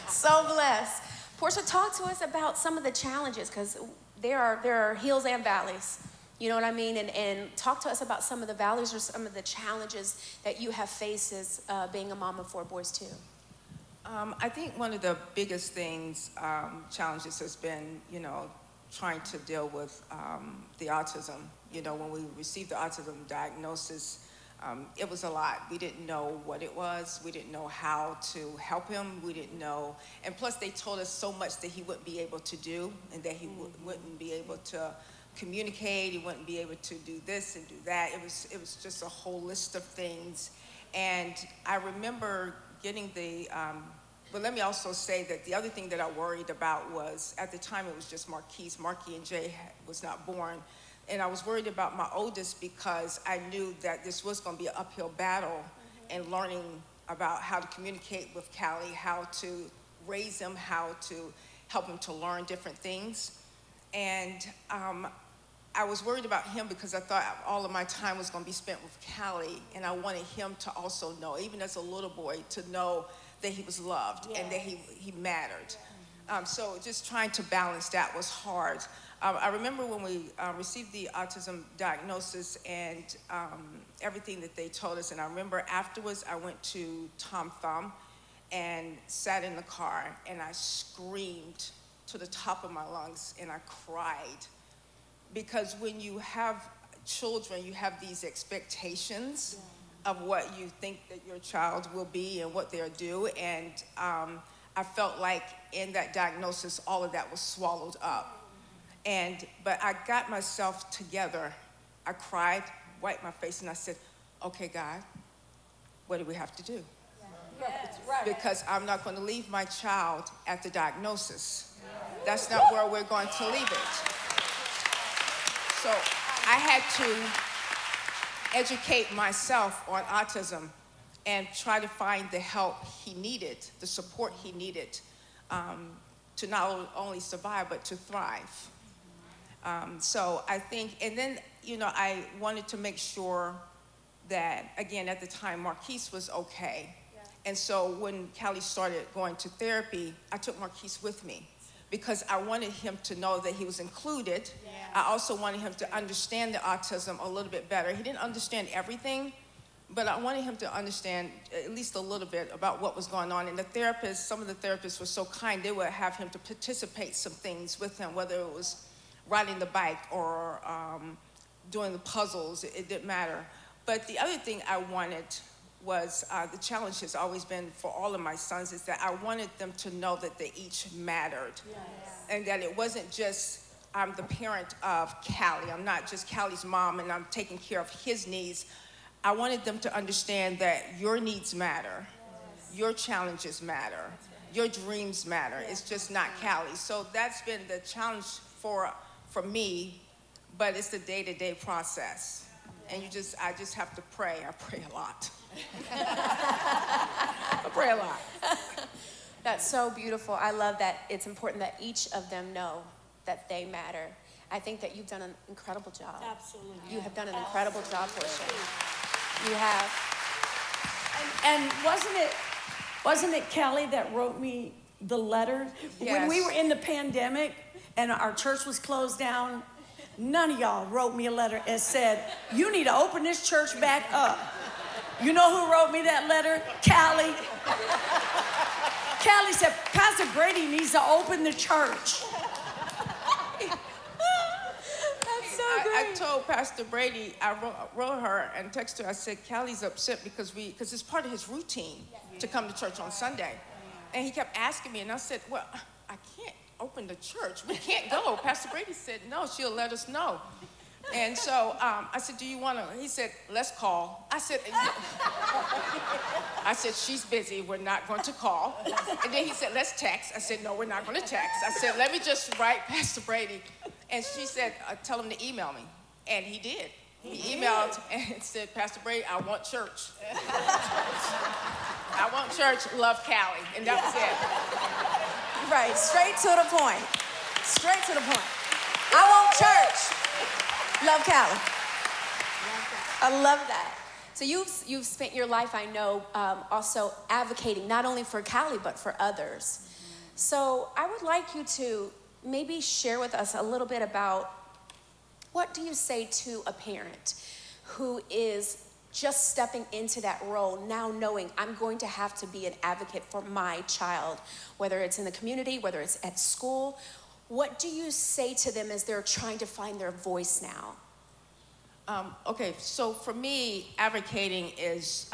S5: So blessed. Portia, talk to us about some of the challenges, because there are hills and valleys. You know what I mean? And talk to us about some of the valleys or some of the challenges that you have faced as being a mom of 4 boys too.
S9: I think one of the biggest challenges has been, trying to deal with the autism. When we received the autism diagnosis, it was a lot. We didn't know what it was. We didn't know how to help him. We didn't know. And plus, they told us so much that he wouldn't be able to do and that he wouldn't be able to communicate. He wouldn't be able to do this and do that. It was just a whole list of things. And I remember getting but let me also say that the other thing that I worried about was, at the time it was just Marquise. Marquis and Jay was not born. And I was worried about my oldest because I knew that this was going to be an uphill battle, and learning about how to communicate with Callie, how to raise him, how to help him to learn different things. And I was worried about him because I thought all of my time was going to be spent with Callie, and I wanted him to also know, even as a little boy, to know that he was loved and that he mattered. So just trying to balance that was hard. I remember when we received the autism diagnosis and everything that they told us, and I remember afterwards I went to Tom Thumb and sat in the car, and I screamed to the top of my lungs, and I cried. Because when you have children, you have these expectations of what you think that your child will be and what they'll do, and I felt like in that diagnosis, all of that was swallowed up. But I got myself together. I cried, wiped my face, and I said, okay, God, what do we have to do?
S5: Yes. Right.
S9: Because I'm not going to leave my child at the diagnosis. That's not where we're going to leave it. So I had to educate myself on autism and try to find the help he needed, the support he needed to not only survive, but to thrive. So I think, and then, I wanted to make sure that, again, at the time, Marquise was okay. Yeah. And so when Callie started going to therapy, I took Marquise with me because I wanted him to know that he was included. Yeah. I also wanted him to understand the autism a little bit better. He didn't understand everything, but I wanted him to understand at least a little bit about what was going on. And some of the therapists were so kind, they would have him to participate some things with him, whether it was riding the bike or doing the puzzles, it didn't matter. But the other thing I wanted was, the challenge has always been for all of my sons, is that I wanted them to know that they each mattered. Yes. And that it wasn't just, I'm the parent of Callie, I'm not just Callie's mom and I'm taking care of his needs. I wanted them to understand that your needs matter, your challenges matter, your dreams matter. It's just not Callie. So that's been the challenge for me, but it's the day-to-day process. And I just have to pray. I pray a lot. I pray a lot.
S5: That's so beautiful. I love that it's important that each of them know that they matter. I think that you've done an incredible job.
S4: Absolutely.
S5: You have done an incredible job, Portia. You have.
S4: And wasn't it Callie that wrote me the letter?
S9: Yes.
S4: When we were in the pandemic and our church was closed down, none of y'all wrote me a letter and said, you need to open this church back up. You know who wrote me that letter? Callie. Callie said, Pastor Brady needs to open the church.
S9: I told Pastor Brady, I wrote her and texted her, I said, Callie's upset because it's part of his routine to come to church on Sunday. And he kept asking me, and I said, well, I can't open the church. We can't go. Pastor Brady said, no, she'll let us know. And so I said, do you want to? He said, let's call. I said, she's busy. We're not going to call. And then he said, let's text. I said, no, we're not going to text. I said, let me just write Pastor Brady. And she said, tell him to email me. And he did. He emailed and said, Pastor Brady, I want church. I want church, love Callie. And that was it.
S5: Right, straight to the point. Straight to the point. I want church. Love Callie. I love that. So you've spent your life, I know, also advocating not only for Callie, but for others. So I would like you to maybe share with us a little bit about what do you say to a parent who is just stepping into that role, now knowing I'm going to have to be an advocate for my child, whether it's in the community, whether it's at school. What do you say to them as they're trying to find their voice now?
S9: Okay, so for me, advocating is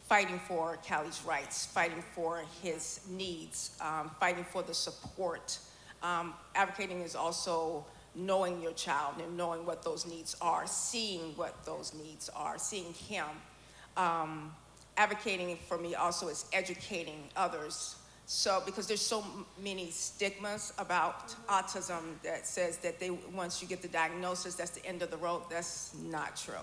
S9: fighting for Callie's rights, fighting for his needs, fighting for the support. Advocating is also knowing your child and knowing what those needs are, seeing what those needs are, seeing him. Advocating for me also is educating others. So, because there's so many stigmas about autism that says that once you get the diagnosis, that's the end of the road. That's not true.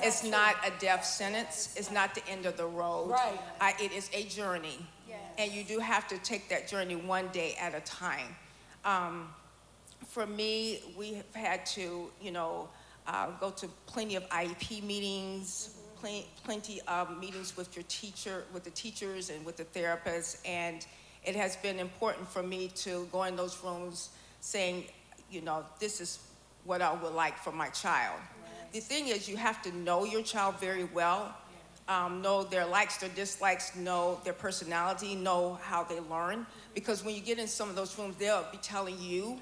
S9: It's not a death sentence. It's not the end of the road.
S4: Right.
S9: It is a journey. And you do have to take that journey one day at a time. For me, we have had to, go to plenty of IEP meetings, plenty of meetings with your teacher, with the teachers and with the therapists, and it has been important for me to go in those rooms saying, this is what I would like for my child. Right. The thing is, you have to know your child very well, know their likes, their dislikes, know their personality, know how they learn, because when you get in some of those rooms, they'll be telling you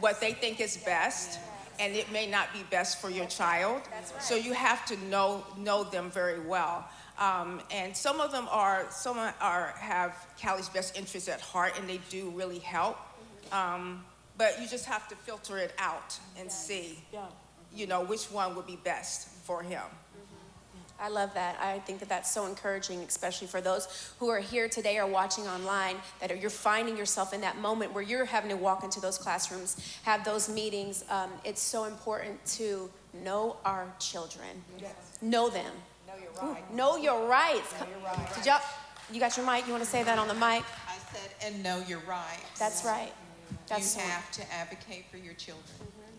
S9: what they think is best. And it may not be best for your child. That's right. So you have to know them very well. And some of them have Callie's best interests at heart, and they do really help. But you just have to filter it out and see, which one would be best for him.
S5: I love that. I think that that's so encouraging, especially for those who are here today or watching online, that you're finding yourself in that moment where you're having to walk into those classrooms, have those meetings. It's so important to know our children. Yes. Know them.
S9: Know your rights.
S5: Know your rights.
S9: Know your rights.
S5: Did y'all, you got your mic? You want to say that on the mic?
S7: I said, and know your rights.
S5: That's right. That's
S7: you have to advocate for your children.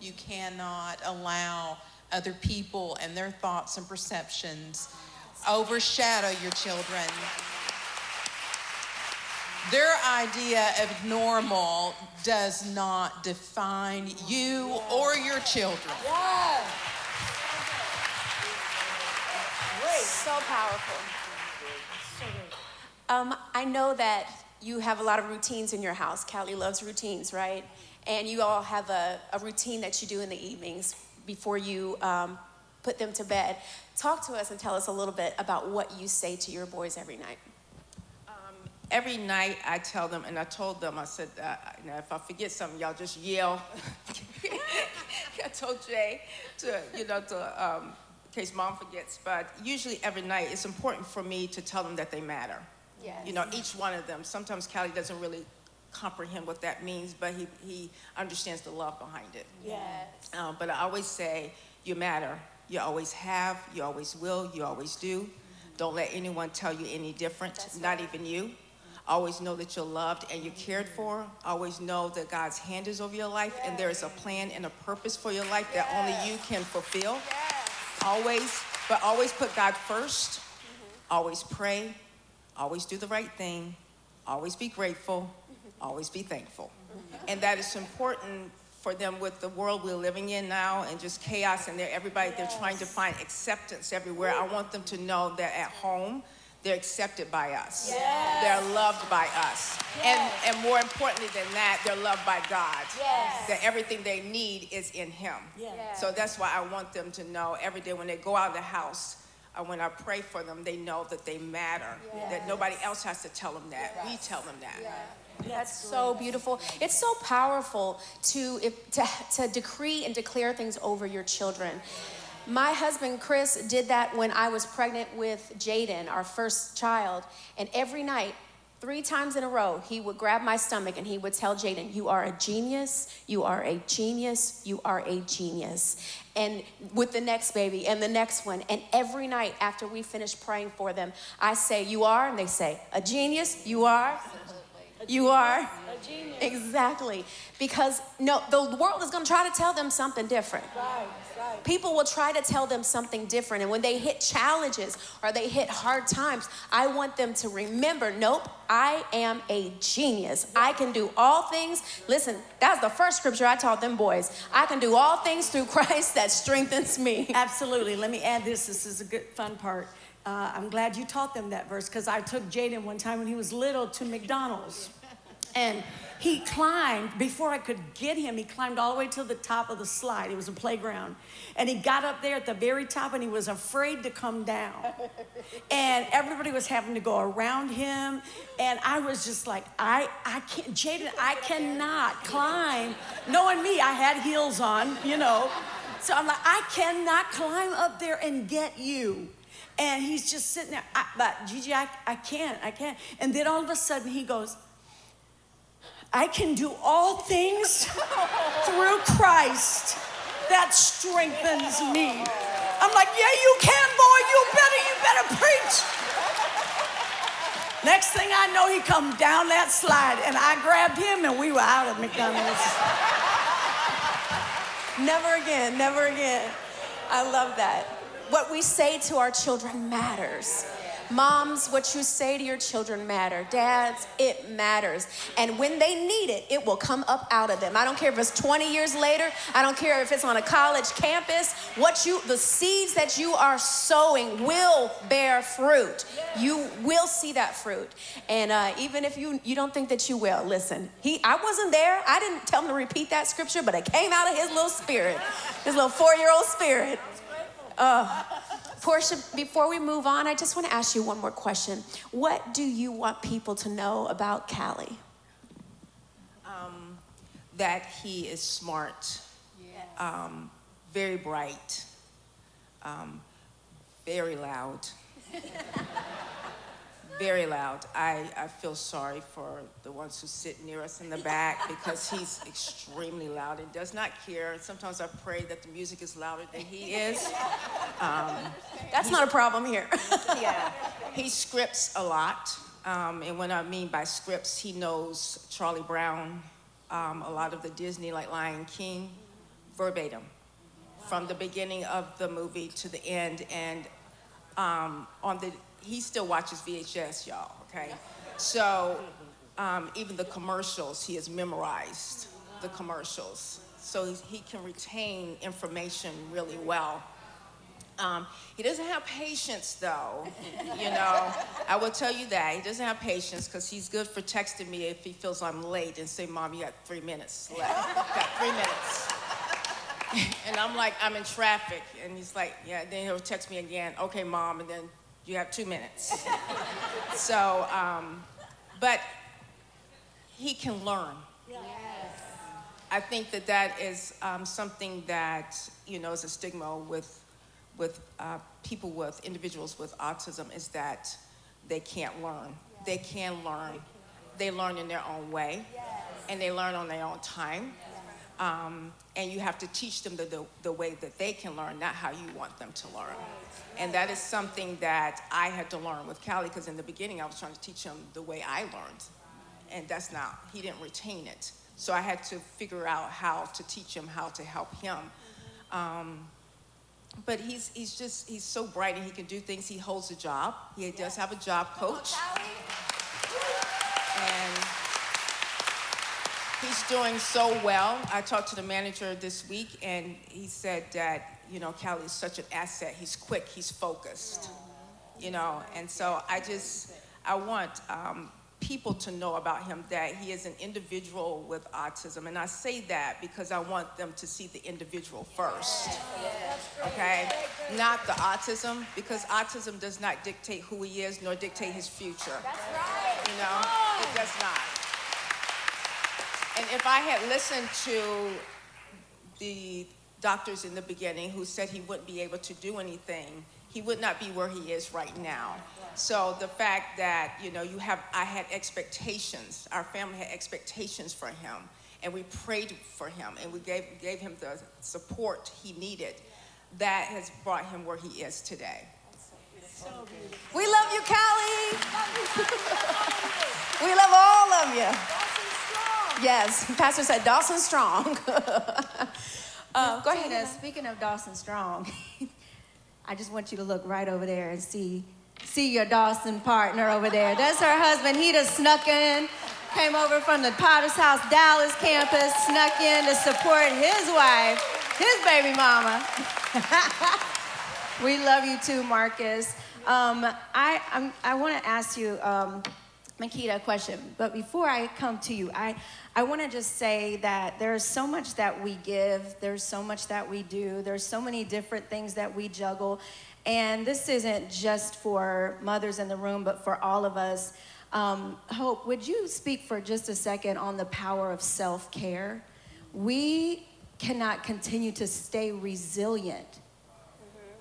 S7: You cannot allow other people and their thoughts and perceptions overshadow your children. Their idea of normal does not define you or your children.
S5: So powerful. I know that you have a lot of routines in your house. Callie loves routines, right? And you all have a routine that you do in the evenings before you put them to bed. Talk to us and tell us a little bit about what you say to your boys every night.
S9: Every night I tell them, and I told them, I said, if I forget something, y'all just yell. I told Jay in case mom forgets, but usually every night it's important for me to tell them that they matter.
S5: Yes.
S9: Each one of them. Sometimes Callie doesn't really comprehend what that means, but he understands the love behind it.
S5: Yes.
S9: But I always say, you matter. You always have, you always will, you always do. Don't let anyone tell you any different, not even you. Always know that you're loved and you're cared for. Always know that God's hand is over your life and there is a plan and a purpose for your life that only you can fulfill. Always put God first. Always pray. Always do the right thing. Always be grateful. Always be thankful. And that is important for them with the world we're living in now and just chaos and they're trying to find acceptance everywhere. I want them to know that at home, they're accepted by us. Yes. They're loved by us. Yes. And more importantly than that, they're loved by God. Yes. That everything they need is in Him. Yes. So that's why I want them to know every day when they go out of the house, when I pray for them, they know that they matter. Yes. That nobody else has to tell them that. Yes. We tell them that. Yes.
S5: That's so beautiful. It's so powerful to decree and declare things over your children. My husband, Chris, did that when I was pregnant with Jaden, our first child. And every night, 3 times in a row, he would grab my stomach and he would tell Jaden, you are a genius, you are a genius, you are a genius. And with the next baby and the next one. And every night after we finish praying for them, I say, you are? And they say, a genius, you are? You are? A genius. Exactly. Because the world is going to try to tell them something different. Right. People will try to tell them something different. And when they hit challenges or they hit hard times, I want them to remember, nope, I am a genius. I can do all things. Listen, that's the first scripture I taught them boys. I can do all things through Christ that strengthens me.
S4: Absolutely. Let me add this. This is a good, fun part. I'm glad you taught them that verse because I took Jaden one time when he was little to McDonald's. And he climbed, before I could get him, he climbed all the way to the top of the slide. It was a playground. And he got up there at the very top and he was afraid to come down. And everybody was having to go around him. And I was just like, I can't, Jaden, I cannot climb. Knowing me, I had heels on, you know. So I'm like, I cannot climb up there and get you. And he's just sitting there, but Gigi, I can't. And then all of a sudden he goes, I can do all things through Christ that strengthens me. I'm like, yeah, you can, boy. You better preach. Next thing I know, he come down that slide, and I grabbed him, and we were out of McDonald's.
S5: Never again, never again. I love that. What we say to our children matters. Moms, what you say to your children matter. Dads, it matters. And when they need it, it will come up out of them. I don't care if it's 20 years later. I don't care if it's on a college campus. The seeds that you are sowing will bear fruit. You will see that fruit. And even if you don't think that you will, listen, I wasn't there. I didn't tell him to repeat that scripture, but it came out of his little spirit, his little 4-year-old spirit. Portia, before we move on, I just want to ask you one more question. What do you want people to know about Callie?
S9: That he is smart, very bright, very loud. Very loud. I feel sorry for the ones who sit near us in the back because he's extremely loud and does not care. Sometimes I pray that the music is louder than he is.
S5: That's not a problem here.
S9: Yeah. He scripts a lot. And what I mean by scripts, he knows Charlie Brown, a lot of the Disney, like Lion King, verbatim, from the beginning of the movie to the end. And he still watches VHS, y'all, okay? So even the commercials, he has memorized the commercials. So he can retain information really well. He doesn't have patience, though, you know. I will tell you that. He doesn't have patience because he's good for texting me if he feels I'm late and say, Mom, you got 3 minutes left. You got 3 minutes. And I'm like, I'm in traffic. And he's like, yeah, then he'll text me again. Okay, Mom, and then you have 2 minutes. So, but he can learn. Yes. I think that is something that, you know, is a stigma with people with individuals with autism, is that they can't learn. Yes. They can learn. They learn in their own way. Yes. And they learn on their own time. Yes. And you have to teach them the way that they can learn, not how you want them to learn. And that is something that I had to learn with Callie, because in the beginning I was trying to teach him the way I learned. And he didn't retain it. So I had to figure out how to teach him, how to help him. But he's so bright and he can do things. He holds a job. He does have a job coach. And he's doing so well. I talked to the manager this week and he said that, you know, Callie is such an asset. He's quick, he's focused, you know. And so I want people to know about him, that he is an individual with autism. And I say that because I want them to see the individual first, okay? Not the autism, because autism does not dictate who he is nor dictate his future. That's right. You know, it does not. And if I had listened to the doctors in the beginning who said he wouldn't be able to do anything, he would not be where he is right now. So the fact that, you know, I had expectations, our family had expectations for him, and we prayed for him, and we gave him the support he needed, that has brought him where he is today.
S5: We love you, Callie. We love all of you. Yes, Pastor said Dawson Strong. Go ahead.
S10: Speaking of Dawson Strong, I just want you to look right over there and see your Dawson partner over there. That's her husband. He just snuck in, came over from the Potter's House Dallas campus, snuck in to support his wife, his baby mama. We love you too, Marcus. I want to ask you, Makita, a question. But before I come to you, I want to just say that there's so much that we give. There's so much that we do. There's so many different things that we juggle. And this isn't just for mothers in the room, but for all of us. Hope, would you speak for just a second on the power of self-care? We cannot continue to stay resilient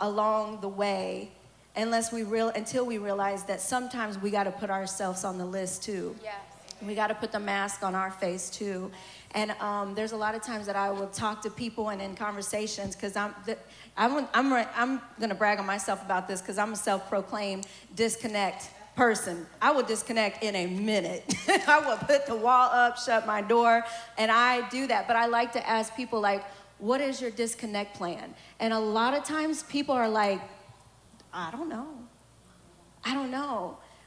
S10: along the way until we realize that sometimes we got to put ourselves on the list too.
S5: Yes.
S10: We got to put the mask on our face too. And there's a lot of times that I will talk to people and in conversations, because I'm going to brag on myself about this, because I'm a self-proclaimed disconnect person. I will disconnect in a minute. I will put the wall up, shut my door, and I do that. But I like to ask people, like, what is your disconnect plan? And a lot of times people are like, I don't know.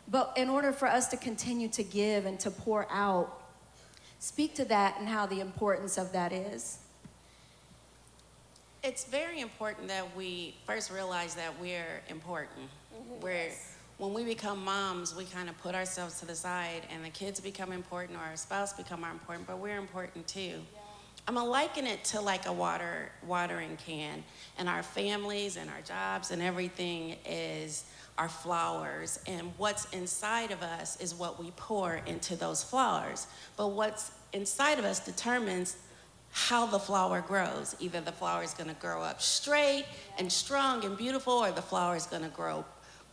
S10: But in order for us to continue to give and to pour out, speak to that and how the importance of that is.
S6: It's very important that we first realize that we're important. When we become moms, we kind of put ourselves to the side, and the kids become important, or our spouse become more important, but we're important too. Yeah. I'm gonna liken it to like a watering can, and our families and our jobs and everything is our flowers, and what's inside of us is what we pour into those flowers. But what's inside of us determines how the flower grows. Either the flower is gonna grow up straight and strong and beautiful, or the flower is gonna grow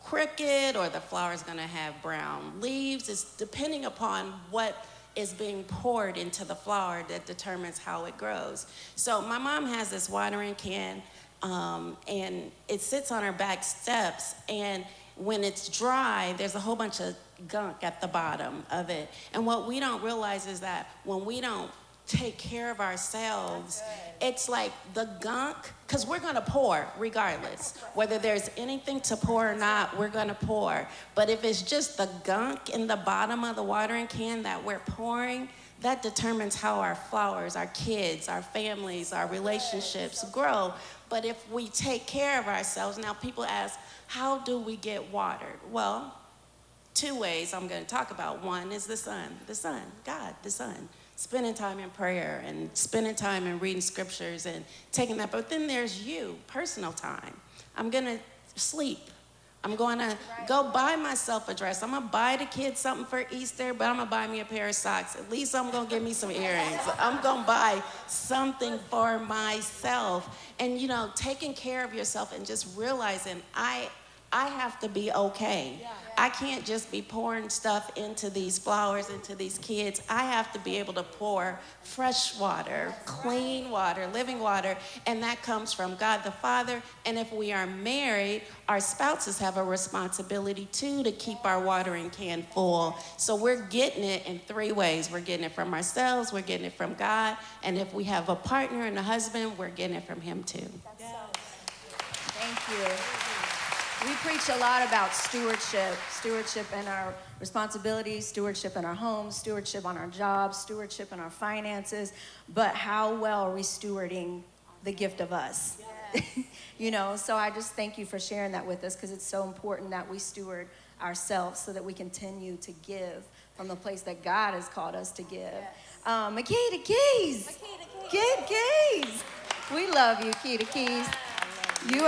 S6: crooked, or the flower is gonna have brown leaves. It's depending upon what is being poured into the flower that determines how it grows. So my mom has this watering can, and it sits on her back steps, and when it's dry, there's a whole bunch of gunk at the bottom of it. And what we don't realize is that when we don't take care of ourselves, it's like the gunk, because we're going to pour regardless. Whether there's anything to pour or not, we're going to pour. But if it's just the gunk in the bottom of the watering can that we're pouring, that determines how our flowers, our kids, our families, our relationships grow. But if we take care of ourselves, now people ask, how do we get watered? Well, two ways I'm going to talk about. One is the sun, God, the sun. Spending time in prayer and spending time in reading scriptures and taking that. But then there's you, personal time. I'm going to sleep. I'm going to go buy myself a dress. I'm going to buy the kids something for Easter, but I'm going to buy me a pair of socks. At least I'm going to get me some earrings. I'm going to buy something for myself. And, you know, taking care of yourself and just realizing I have to be okay. I can't just be pouring stuff into these flowers, into these kids. I have to be able to pour fresh water, clean water, living water, and that comes from God the Father. And if we are married, our spouses have a responsibility too to keep our watering can full. So we're getting it in three ways. We're getting it from ourselves, we're getting it from God, and if we have a partner and a husband, we're getting it from him too.
S10: Thank you. We preach a lot about stewardship in our responsibilities, stewardship in our homes, stewardship on our jobs, stewardship in our finances, but how well are we stewarding the gift of us? Yes. You know, so I just thank you for sharing that with us, because it's so important that we steward ourselves so that we continue to give from the place that God has called us to give. Yes. Makita Keys. Keys. We love you, Makita Keys. You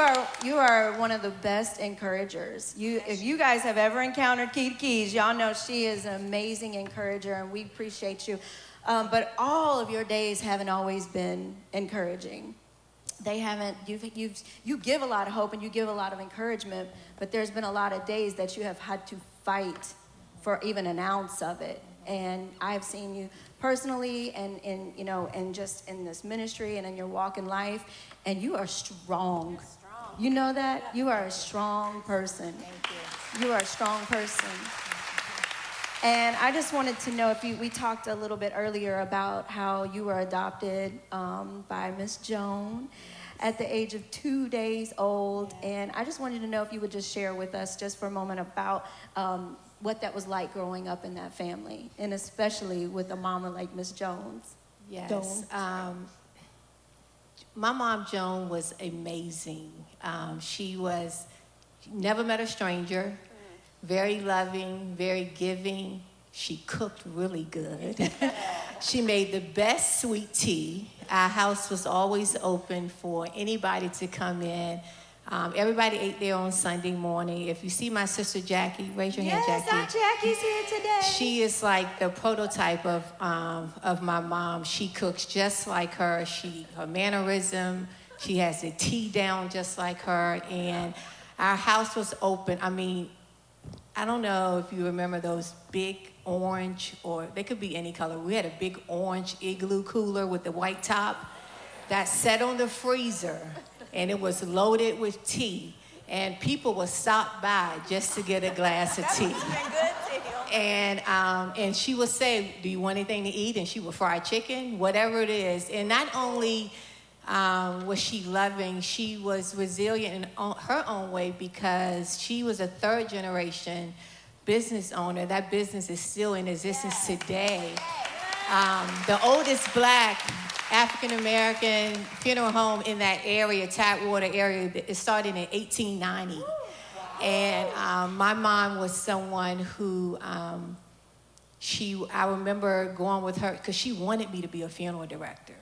S10: are one of the best encouragers. If you guys have ever encountered Makita Keys, y'all know she is an amazing encourager, and we appreciate you. But all of your days haven't always been encouraging. They haven't. You give a lot of hope and you give a lot of encouragement, but there's been a lot of days that you have had to fight for even an ounce of it. And I've seen you personally, and just in this ministry and in your walk in life, and you are strong. You know that? You are a strong person. Thank you. You are a strong person. And I just wanted to know if we talked a little bit earlier about how you were adopted by Miss Joan at the age of 2 days old. And I just wanted to know if you would just share with us just for a moment about what that was like growing up in that family, and especially with a mama like Miss Jones.
S3: Yes. My mom, Joan, was amazing. She never met a stranger, very loving, very giving. She cooked really good. She made the best sweet tea. Our house was always open for anybody to come in. Everybody ate there on Sunday morning. If you see my sister Jackie, raise your hand, Jackie.
S10: Yes, Aunt Jackie's here today.
S3: She is like the prototype of my mom. She cooks just like her. Her mannerism. She has the tea down just like her. And our house was open. I mean, I don't know if you remember those big orange, or they could be any color. We had a big orange igloo cooler with the white top that sat on the freezer, and it was loaded with tea. And people would stop by just to get a glass of tea. And she would say, "Do you want anything to eat?" And she would fry chicken, whatever it is. And not only was she loving, she was resilient in her own way, because she was a third generation business owner. That business is still in existence today. The oldest Black African-American funeral home in that area, Tidewater area, it started in 1890. And my mom was someone who, I remember going with her because she wanted me to be a funeral director.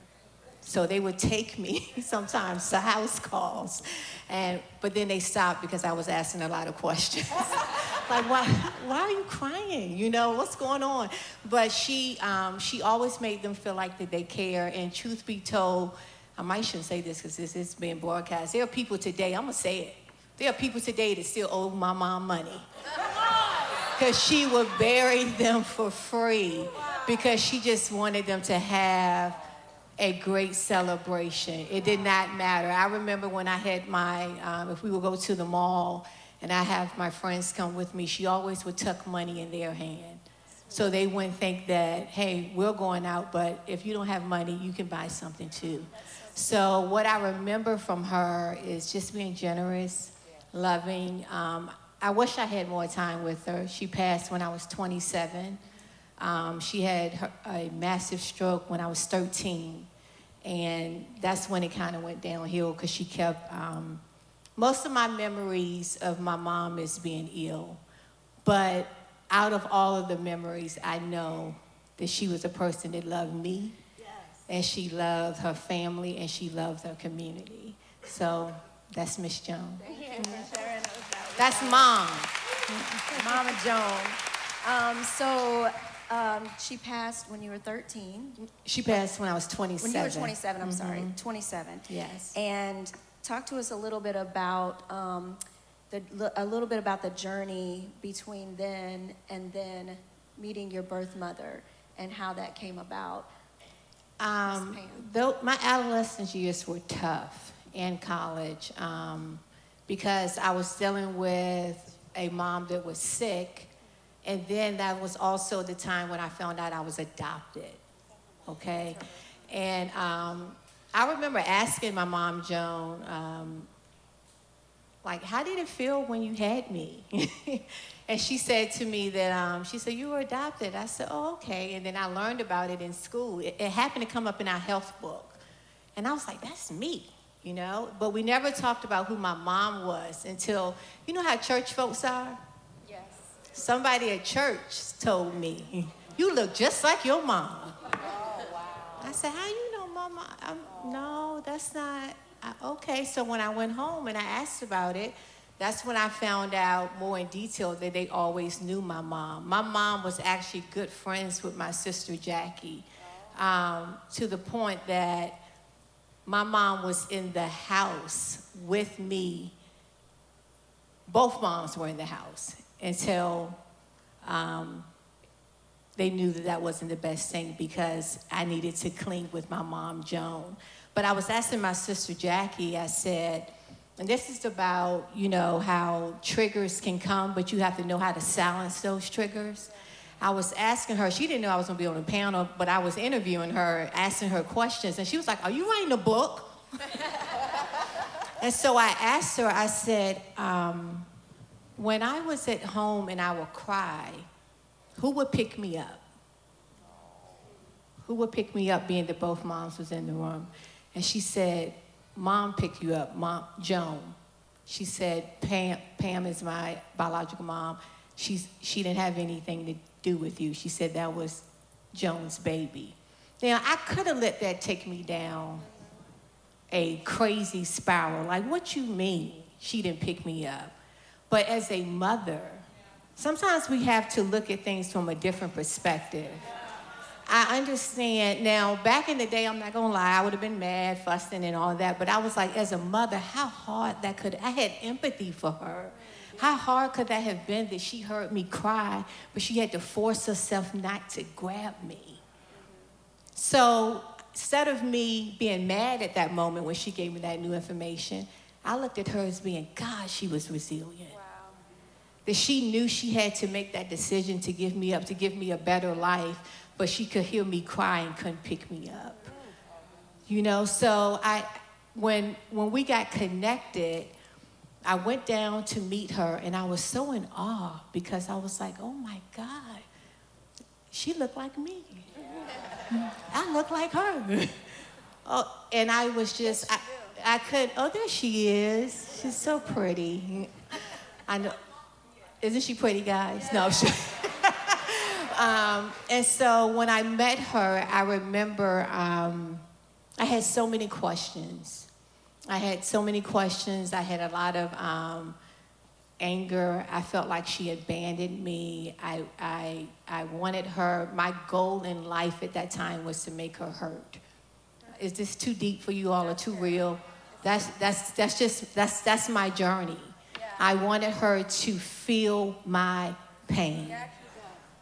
S3: So they would take me sometimes to house calls, but then they stopped because I was asking a lot of questions. Like, why are you crying? You know, what's going on? But she always made them feel like that they care. And truth be told, I shouldn't say this because this is being broadcast. There are people today, I'm gonna say it. There are people today that still owe my mom money because she would bury them for free because she just wanted them to have a great celebration. It did not matter. I remember when I had if we would go to the mall and I have my friends come with me, she always would tuck money in their hand. So they wouldn't think that, hey, we're going out, but if you don't have money, you can buy something too. So what I remember from her is just being generous, loving. I wish I had more time with her. She passed when I was 27. She had a massive stroke when I was 13, and that's when it kind of went downhill because she kept, most of my memories of my mom is being ill, but out of all of the memories, I know that she was a person that loved me, and she loved her family, and she loved her community. So that's Miss Joan. That's Mom.
S10: Mama Joan. She passed when you were 13.
S3: She passed when I was 27.
S10: When you were 27, I'm sorry, 27.
S3: Yes.
S10: And talk to us a little bit about the journey between then and then meeting your birth mother and how that came about.
S3: Though my adolescent years were tough in college because I was dealing with a mom that was sick. And then that was also the time when I found out I was adopted, okay? And I remember asking my mom, Joan, like, how did it feel when you had me? And she said to me that, she said, you were adopted. I said, oh, okay. And then I learned about it in school. It happened to come up in our health book. And I was like, that's me, you know? But we never talked about who my mom was until, you know how church folks are? Somebody at church told me, you look just like your mom. Oh, wow. I said, how you know my mom? No, that's not. Okay, so when I went home and I asked about it, that's when I found out more in detail that they always knew my mom. My mom was actually good friends with my sister Jackie, to the point that my mom was in the house with me. Both moms were in the house until they knew that wasn't the best thing because I needed to cling with my mom, Joan. But I was asking my sister Jackie, I said, and this is about, you know, how triggers can come, but you have to know how to silence those triggers. I was asking her, she didn't know I was gonna be on the panel, but I was interviewing her, asking her questions, and she was like, are you writing a book? And so I asked her, I said, when I was at home and I would cry, who would pick me up? Who would pick me up, being that both moms was in the room? And she said, Mom picked you up, Mom, Joan. She said, Pam is my biological mom. she didn't have anything to do with you. She said that was Joan's baby. Now, I could have let that take me down a crazy spiral. Like, what you mean she didn't pick me up? But as a mother, sometimes we have to look at things from a different perspective. I understand. Now, back in the day, I'm not gonna lie, I would have been mad, fussing and all of that, but I was like, as a mother, how hard that could, I had empathy for her. How hard could that have been that she heard me cry, but she had to force herself not to grab me? So instead of me being mad at that moment when she gave me that new information, I looked at her as being, God, she was resilient. Wow. That she knew she had to make that decision to give me up, to give me a better life, but she could hear me cry and couldn't pick me up. You know, so when we got connected, I went down to meet her, and I was so in awe because I was like, oh my God, she looked like me. I look like her. Oh, and I was just, I could, oh, there she is. She's so pretty. I know. Isn't she pretty, guys? No, she, and so when I met her, I remember I had so many questions. I had a lot of anger. I felt like she abandoned me. I wanted her. My goal in life at that time was to make her hurt. Is this too deep for you all or too real? That's my journey. I wanted her to feel my pain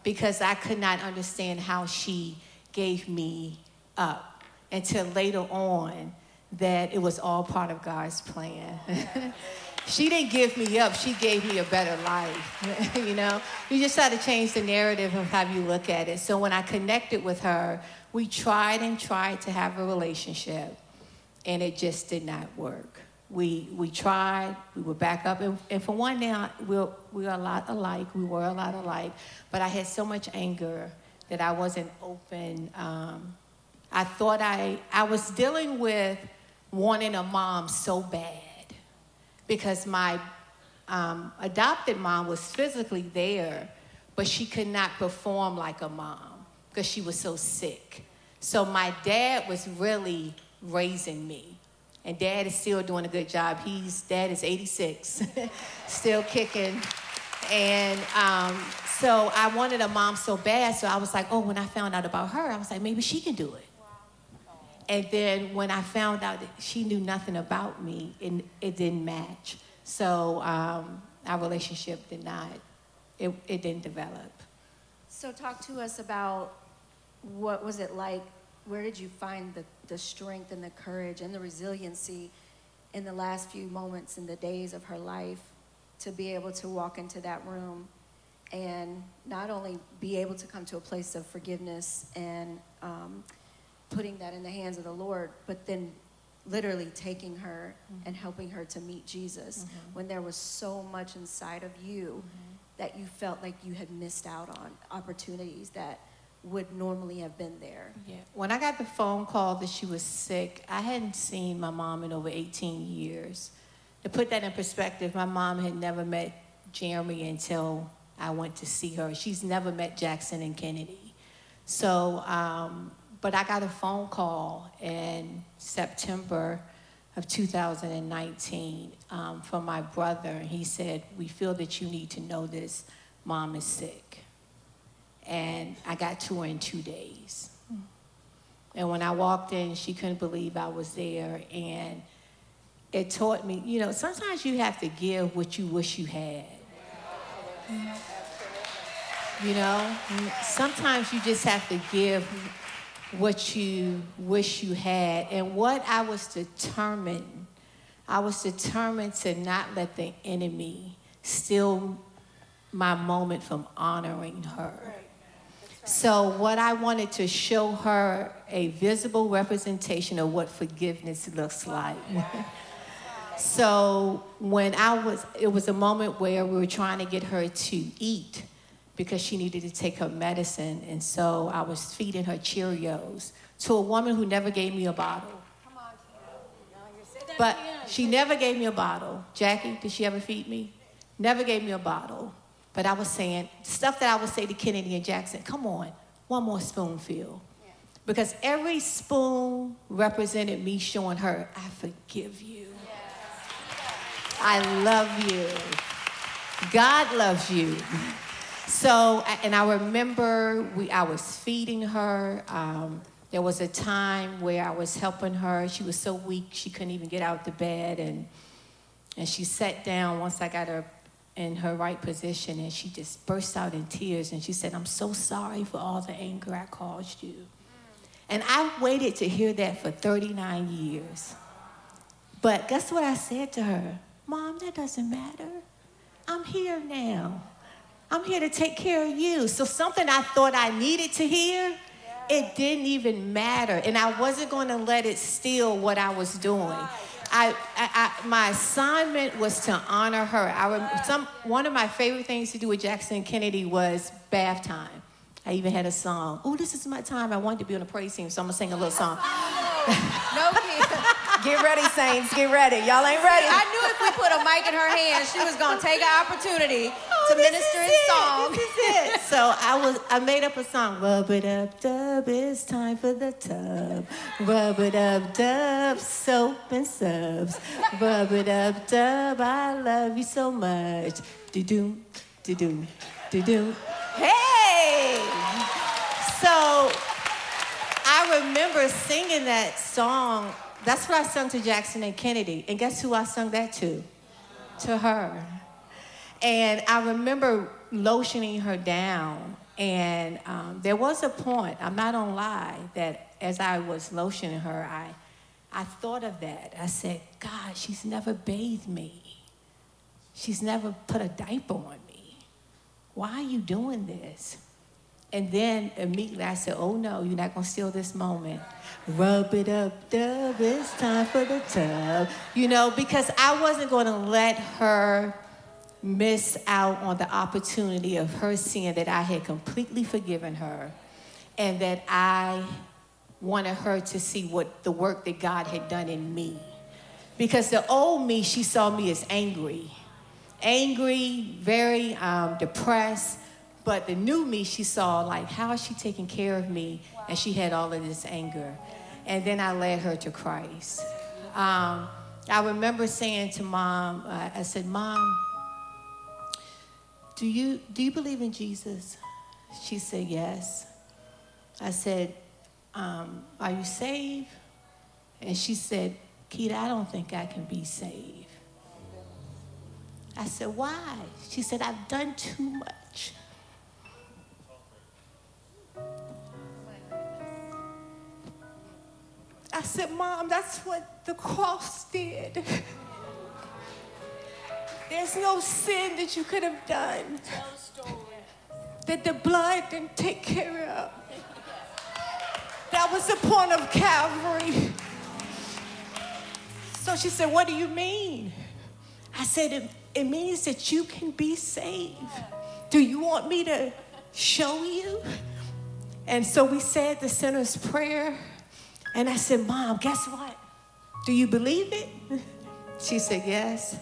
S3: because I could not understand how she gave me up until later on that it was all part of God's plan. She didn't give me up, she gave me a better life. You know, you just had to change the narrative of how you look at it. So when I connected with her, we tried to have a relationship, and it just did not work. We tried, we were back up, and for one now, we were a lot alike, but I had so much anger that I wasn't open. I thought I was dealing with wanting a mom so bad because my adopted mom was physically there, but she could not perform like a mom because she was so sick. So my dad was really raising me. And Dad is still doing a good job. Dad is 86, still kicking. And so I wanted a mom so bad, so I was like, oh, when I found out about her, I was like, maybe she can do it. And then when I found out that she knew nothing about me, it didn't match. So our relationship it didn't develop.
S10: So talk to us about what was it like. Where did you find the strength and the courage and the resiliency in the last few moments in the days of her life to be able to walk into that room and not only be able to come to a place of forgiveness and putting that in the hands of the Lord, but then literally taking her and helping her to meet Jesus when there was so much inside of you that you felt like you had missed out on opportunities that would normally have been there.
S3: Yeah. When I got the phone call that she was sick, I hadn't seen my mom in over 18 years. To put that in perspective, my mom had never met Jeremy until I went to see her. She's never met Jackson and Kennedy. So, but I got a phone call in September of 2019 from my brother. He said, we feel that you need to know this. Mom is sick. And I got to her in 2 days. And when I walked in, she couldn't believe I was there. And it taught me, you know, sometimes you have to give what you wish you had. You know, sometimes you just have to give what you wish you had. And what I was determined to not let the enemy steal my moment from honoring her. So what I wanted to show her a visible representation of what forgiveness looks like. So when it was a moment where we were trying to get her to eat because she needed to take her medicine. And so I was feeding her Cheerios to a woman who never gave me a bottle. But she never gave me a bottle. Jackie, did she ever feed me? Never gave me a bottle. But I was saying, stuff that I would say to Kennedy and Jackson, come on, one more spoonful. Yeah. Because every spoon represented me showing her, I forgive you. Yes. I love you. God loves you. So, and I remember I was feeding her. There was a time where I was helping her. She was so weak, she couldn't even get out of the bed. And she sat down once I got her in her right position, and she just burst out in tears. And she said, I'm so sorry for all the anger I caused you. And I waited to hear that for 39 years. But guess what I said to her? Mom, that doesn't matter. I'm here now. I'm here to take care of you. So something I thought I needed to hear, it didn't even matter. And I wasn't going to let it steal what I was doing. My assignment was to honor her. One of my favorite things to do with Jackson and Kennedy was bath time. I even had a song. Oh, this is my time. I wanted to be on a praise team, so I'm going to sing a little song.
S10: No kid.
S5: Get ready, saints. Get ready. Y'all ain't ready.
S10: I knew if we put a mic in her hand, she was going to take an opportunity to minister in song.
S3: This is it. So I made up a song. Rub it up, dub, it's time for the tub. Rub it up, dub, soap and subs. Rub it up, dub, I love you so much. Do-do, do-do, do-do. Hey! So I remember singing that song. That's what I sung to Jackson and Kennedy. And guess who I sung that to? To her. And I remember lotioning her down. And there was a point, I'm not gonna lie, that as I was lotioning her, I thought of that. I said, God, she's never bathed me. She's never put a diaper on me. Why are you doing this? And then immediately I said, oh no, you're not gonna steal this moment. Rub it up, dub, it's time for the tub. You know, because I wasn't gonna let her miss out on the opportunity of her seeing that I had completely forgiven her and that I wanted her to see what the work that God had done in me. Because the old me, she saw me as angry, very depressed. But the new me, she saw, like, how is she taking care of me? And she had all of this anger. And then I led her to Christ. I remember saying to Mom, I said, Mom, do you believe in Jesus? She said, yes. I said, are you saved? And she said, Keita, I don't think I can be saved. I said, why? She said, I've done too much. I said, Mom, that's what the cross did. There's no sin that you could have done that the blood didn't take care of. That was the point of Calvary. So she said, what do you mean? I said, it means that you can be saved. Do you want me to show you? And so we said the sinner's prayer. And I said, Mom, guess what? Do you believe it? She said, yes.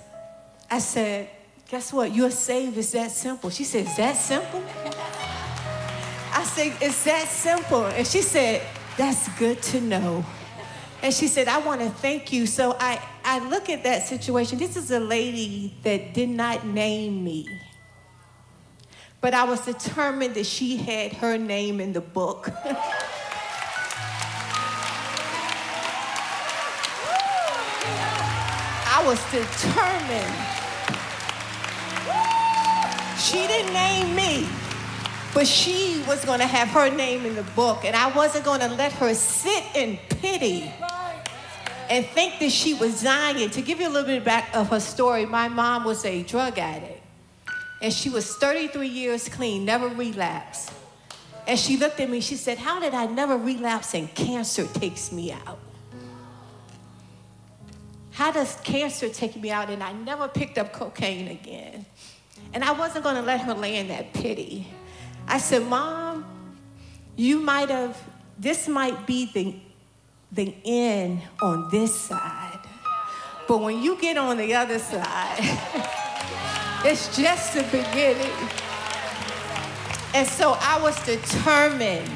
S3: I said, guess what? You're saved. It's that simple. She said, is that simple? I said, it's that simple. And she said, that's good to know. And she said, I want to thank you. So I look at that situation. This is a lady that did not name me. But I was determined that she had her name in the book. I was determined. She didn't name me, but she was going to have her name in the book, and I wasn't going to let her sit in pity and think that she was dying. To give you a little bit back of her story, my mom was a drug addict, and she was 33 years clean, never relapsed. And she looked at me, she said, how did I never relapse and cancer takes me out? How does cancer take me out and I never picked up cocaine again? And I wasn't going to let her lay in that pity. I said, Mom, this might be the end on this side. But when you get on the other side, It's just the beginning. And so I was determined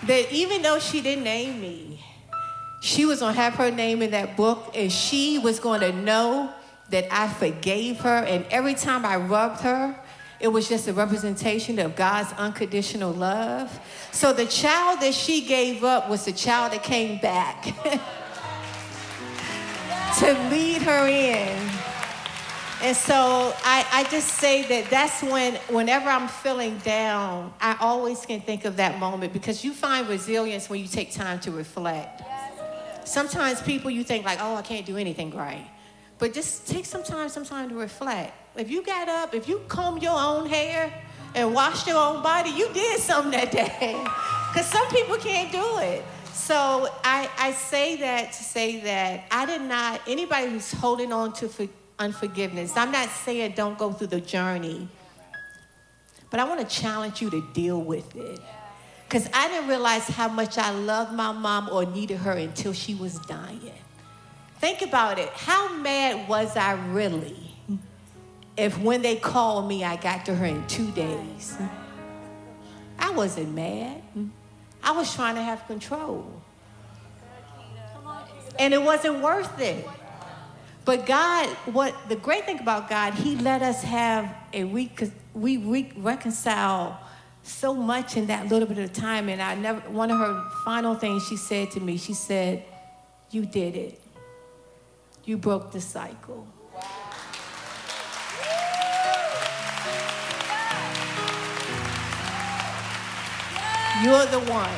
S3: that even though she didn't name me, she was going to have her name in that book, and she was going to know that I forgave her. And every time I rubbed her, it was just a representation of God's unconditional love. So the child that she gave up was the child that came back to lead her in. And so I just say that that's whenever I'm feeling down, I always can think of that moment, because you find resilience when you take time to reflect. Sometimes people, you think like, oh, I can't do anything right. But just take some time to reflect. If you got up, if you combed your own hair and washed your own body, you did something that day. Because some people can't do it. So I say that to say that I did not, anybody who's holding on to unforgiveness, I'm not saying don't go through the journey, but I want to challenge you to deal with it. Because I didn't realize how much I loved my mom or needed her until she was dying. Think about it. How mad was I really if when they called me, I got to her in 2 days? I wasn't mad. I was trying to have control. And it wasn't worth it. But God, the great thing about God, he let us have we reconcile so much in that little bit of time. And one of her final things she said to me, she said, you did it. You broke the cycle. Wow. You're the one.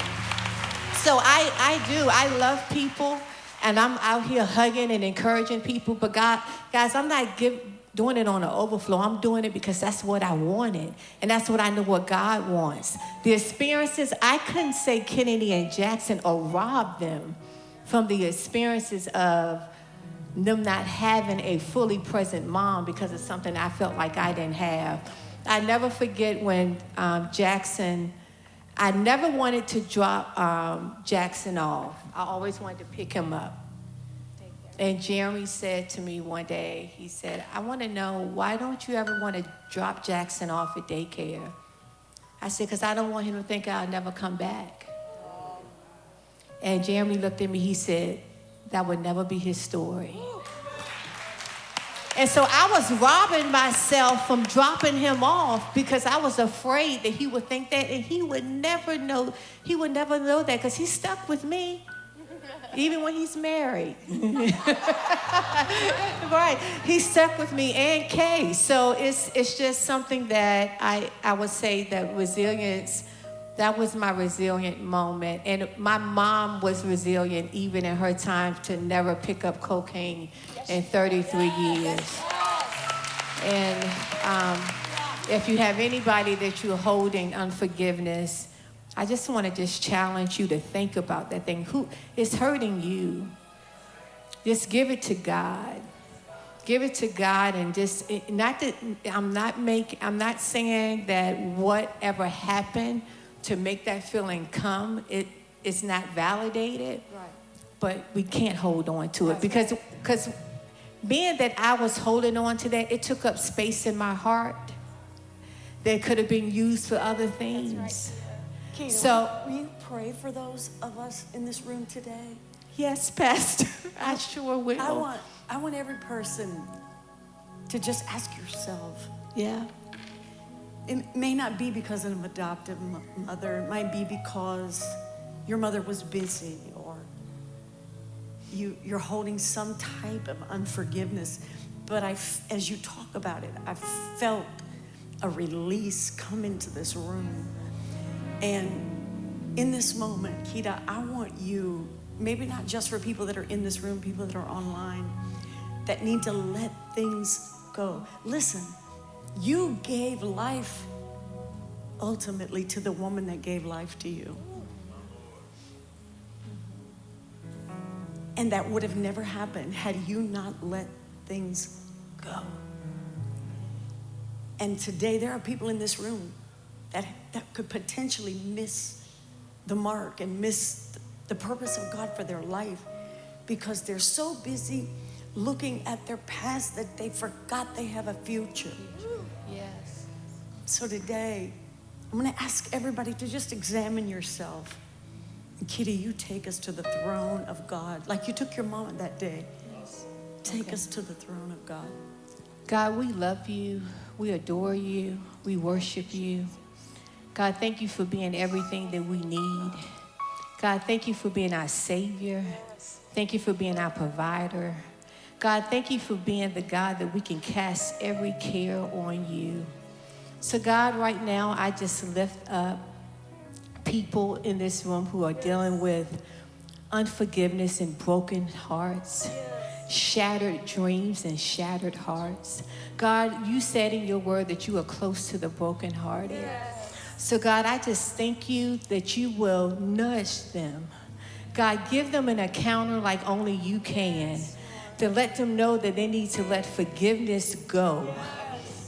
S3: So I love people, and I'm out here hugging and encouraging people, but guys, I'm not doing it on an overflow. I'm doing it because that's what I wanted, and that's what I know what God wants. The experiences, I couldn't say Kennedy and Jackson or rob them from the experiences of them not having a fully present mom because of something I felt like I didn't have. I never forget when Jackson, I never wanted to drop Jackson off. I always wanted to pick him up. And Jeremy said to me one day, he said, I want to know, why don't you ever want to drop Jackson off at daycare? I said, because I don't want him to think I'll never come back. And Jeremy looked at me, he said, that would never be his story. And so I was robbing myself from dropping him off because I was afraid that he would think that, and he would never know that because he's stuck with me, even when he's married. Right, he's stuck with me and Kay. So it's just something that I would say that resilience, that was my resilient moment. And my mom was resilient even in her time to never pick up cocaine in 33 years. And if you have anybody that you're holding unforgiveness, I just want to just challenge you to think about that thing. Who is hurting you? Just give it to God. Give it to God, and just not that I'm not saying that whatever happened to make that feeling come, it's not validated, right. But we can't hold on to it because being that I was holding on to that, it took up space in my heart that could have been used for other things. That's right.
S4: Keita,
S3: So,
S4: will you pray for those of us in this room today?
S3: Yes, Pastor, I sure will.
S4: I want every person to just ask yourself.
S3: Yeah.
S4: It may not be because of an adoptive mother. It might be because your mother was busy, or you're holding some type of unforgiveness. But as you talk about it, I felt a release come into this room. And in this moment, Keita, I want you, maybe not just for people that are in this room, people that are online, that need to let things go. Listen. You gave life ultimately to the woman that gave life to you. And that would have never happened had you not let things go. And today there are people in this room that could potentially miss the mark and miss the purpose of God for their life because they're so busy looking at their past that they forgot they have a future.
S3: Yes.
S4: So today, I'm going to ask everybody to just examine yourself. And Kitty, you take us to the throne of God, like you took your mom that day. Take us to the throne of God.
S3: God, we love you. We adore you. We worship you. God, thank you for being everything that we need. God, thank you for being our Savior. Thank you for being our provider. God, thank you for being the God that we can cast every care on you. So God, right now, I just lift up people in this room who are dealing with unforgiveness and broken hearts, shattered dreams and shattered hearts. God, you said in your word that you are close to the brokenhearted. So God, I just thank you that you will nudge them. God, give them an encounter like only you can, to let them know that they need to let forgiveness go.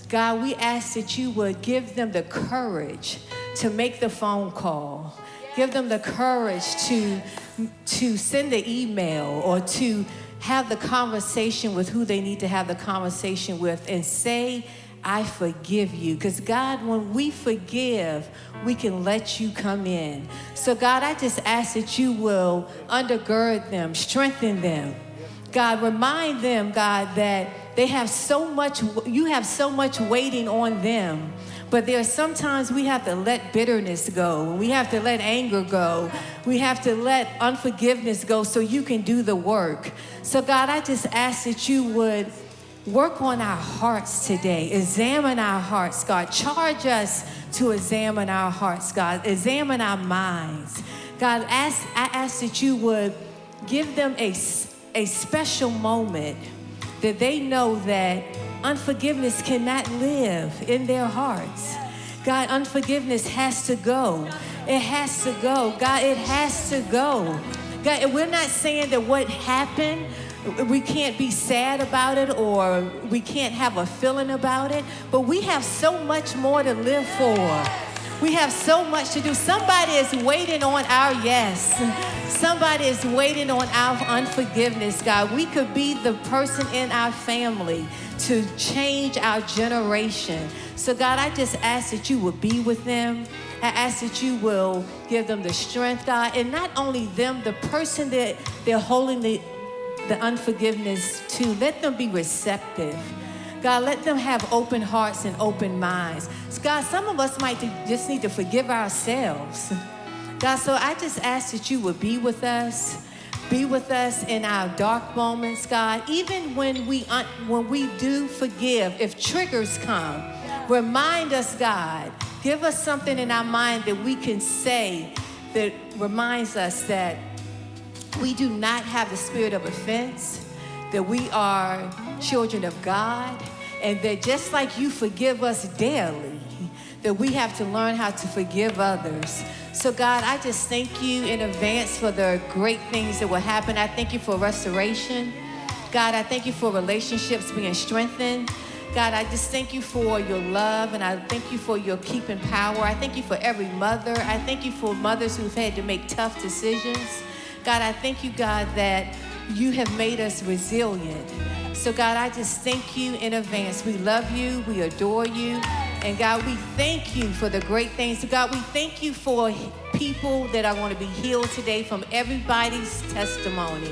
S3: God, we ask that you would give them the courage to make the phone call. Give them the courage to send the email or to have the conversation with who they need to have the conversation with and say, I forgive you. Because God, when we forgive, we can let you come in. So God, I just ask that you will undergird them, strengthen them. God, remind them, God, that they have so much, you have so much waiting on them. But there are sometimes we have to let bitterness go. We have to let anger go. We have to let unforgiveness go so you can do the work. So God, I just ask that you would work on our hearts today. Examine our hearts, God. Charge us to examine our hearts, God. Examine our minds. God, I ask that you would give them a special moment that they know that unforgiveness cannot live in their hearts. God, unforgiveness has to go. It has to go. God, it has to go. God, we're not saying that what happened, we can't be sad about it or we can't have a feeling about it, but we have so much more to live for. We have so much to do. Somebody is waiting on our yes. Somebody is waiting on our unforgiveness, God. We could be the person in our family to change our generation. So, God, I just ask that you will be with them. I ask that you will give them the strength, God. And not only them, the person that they're holding the unforgiveness to, let them be receptive. God, let them have open hearts and open minds. God, some of us might just need to forgive ourselves. God, so I just ask that you would be with us in our dark moments, God. Even when we do forgive, if triggers come, remind us, God. Give us something in our mind that we can say that reminds us that we do not have the spirit of offense, that we are children of God, and that just like you forgive us daily, that we have to learn how to forgive others. So God, I just thank you in advance for the great things that will happen. I thank you for restoration. God, I thank you for relationships being strengthened. God, I just thank you for your love, and I thank you for your keeping power. I thank you for every mother. I thank you for mothers who've had to make tough decisions. God, I thank you, God, that you have made us resilient. So God, I just thank you in advance. We love you, we adore you, and God, we thank you for the great things. So God, we thank you for people that are going to be healed today from everybody's testimony.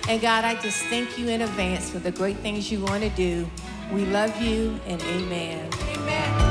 S3: And God, I just thank you in advance for the great things you want to do. We love you, and amen.
S5: Amen.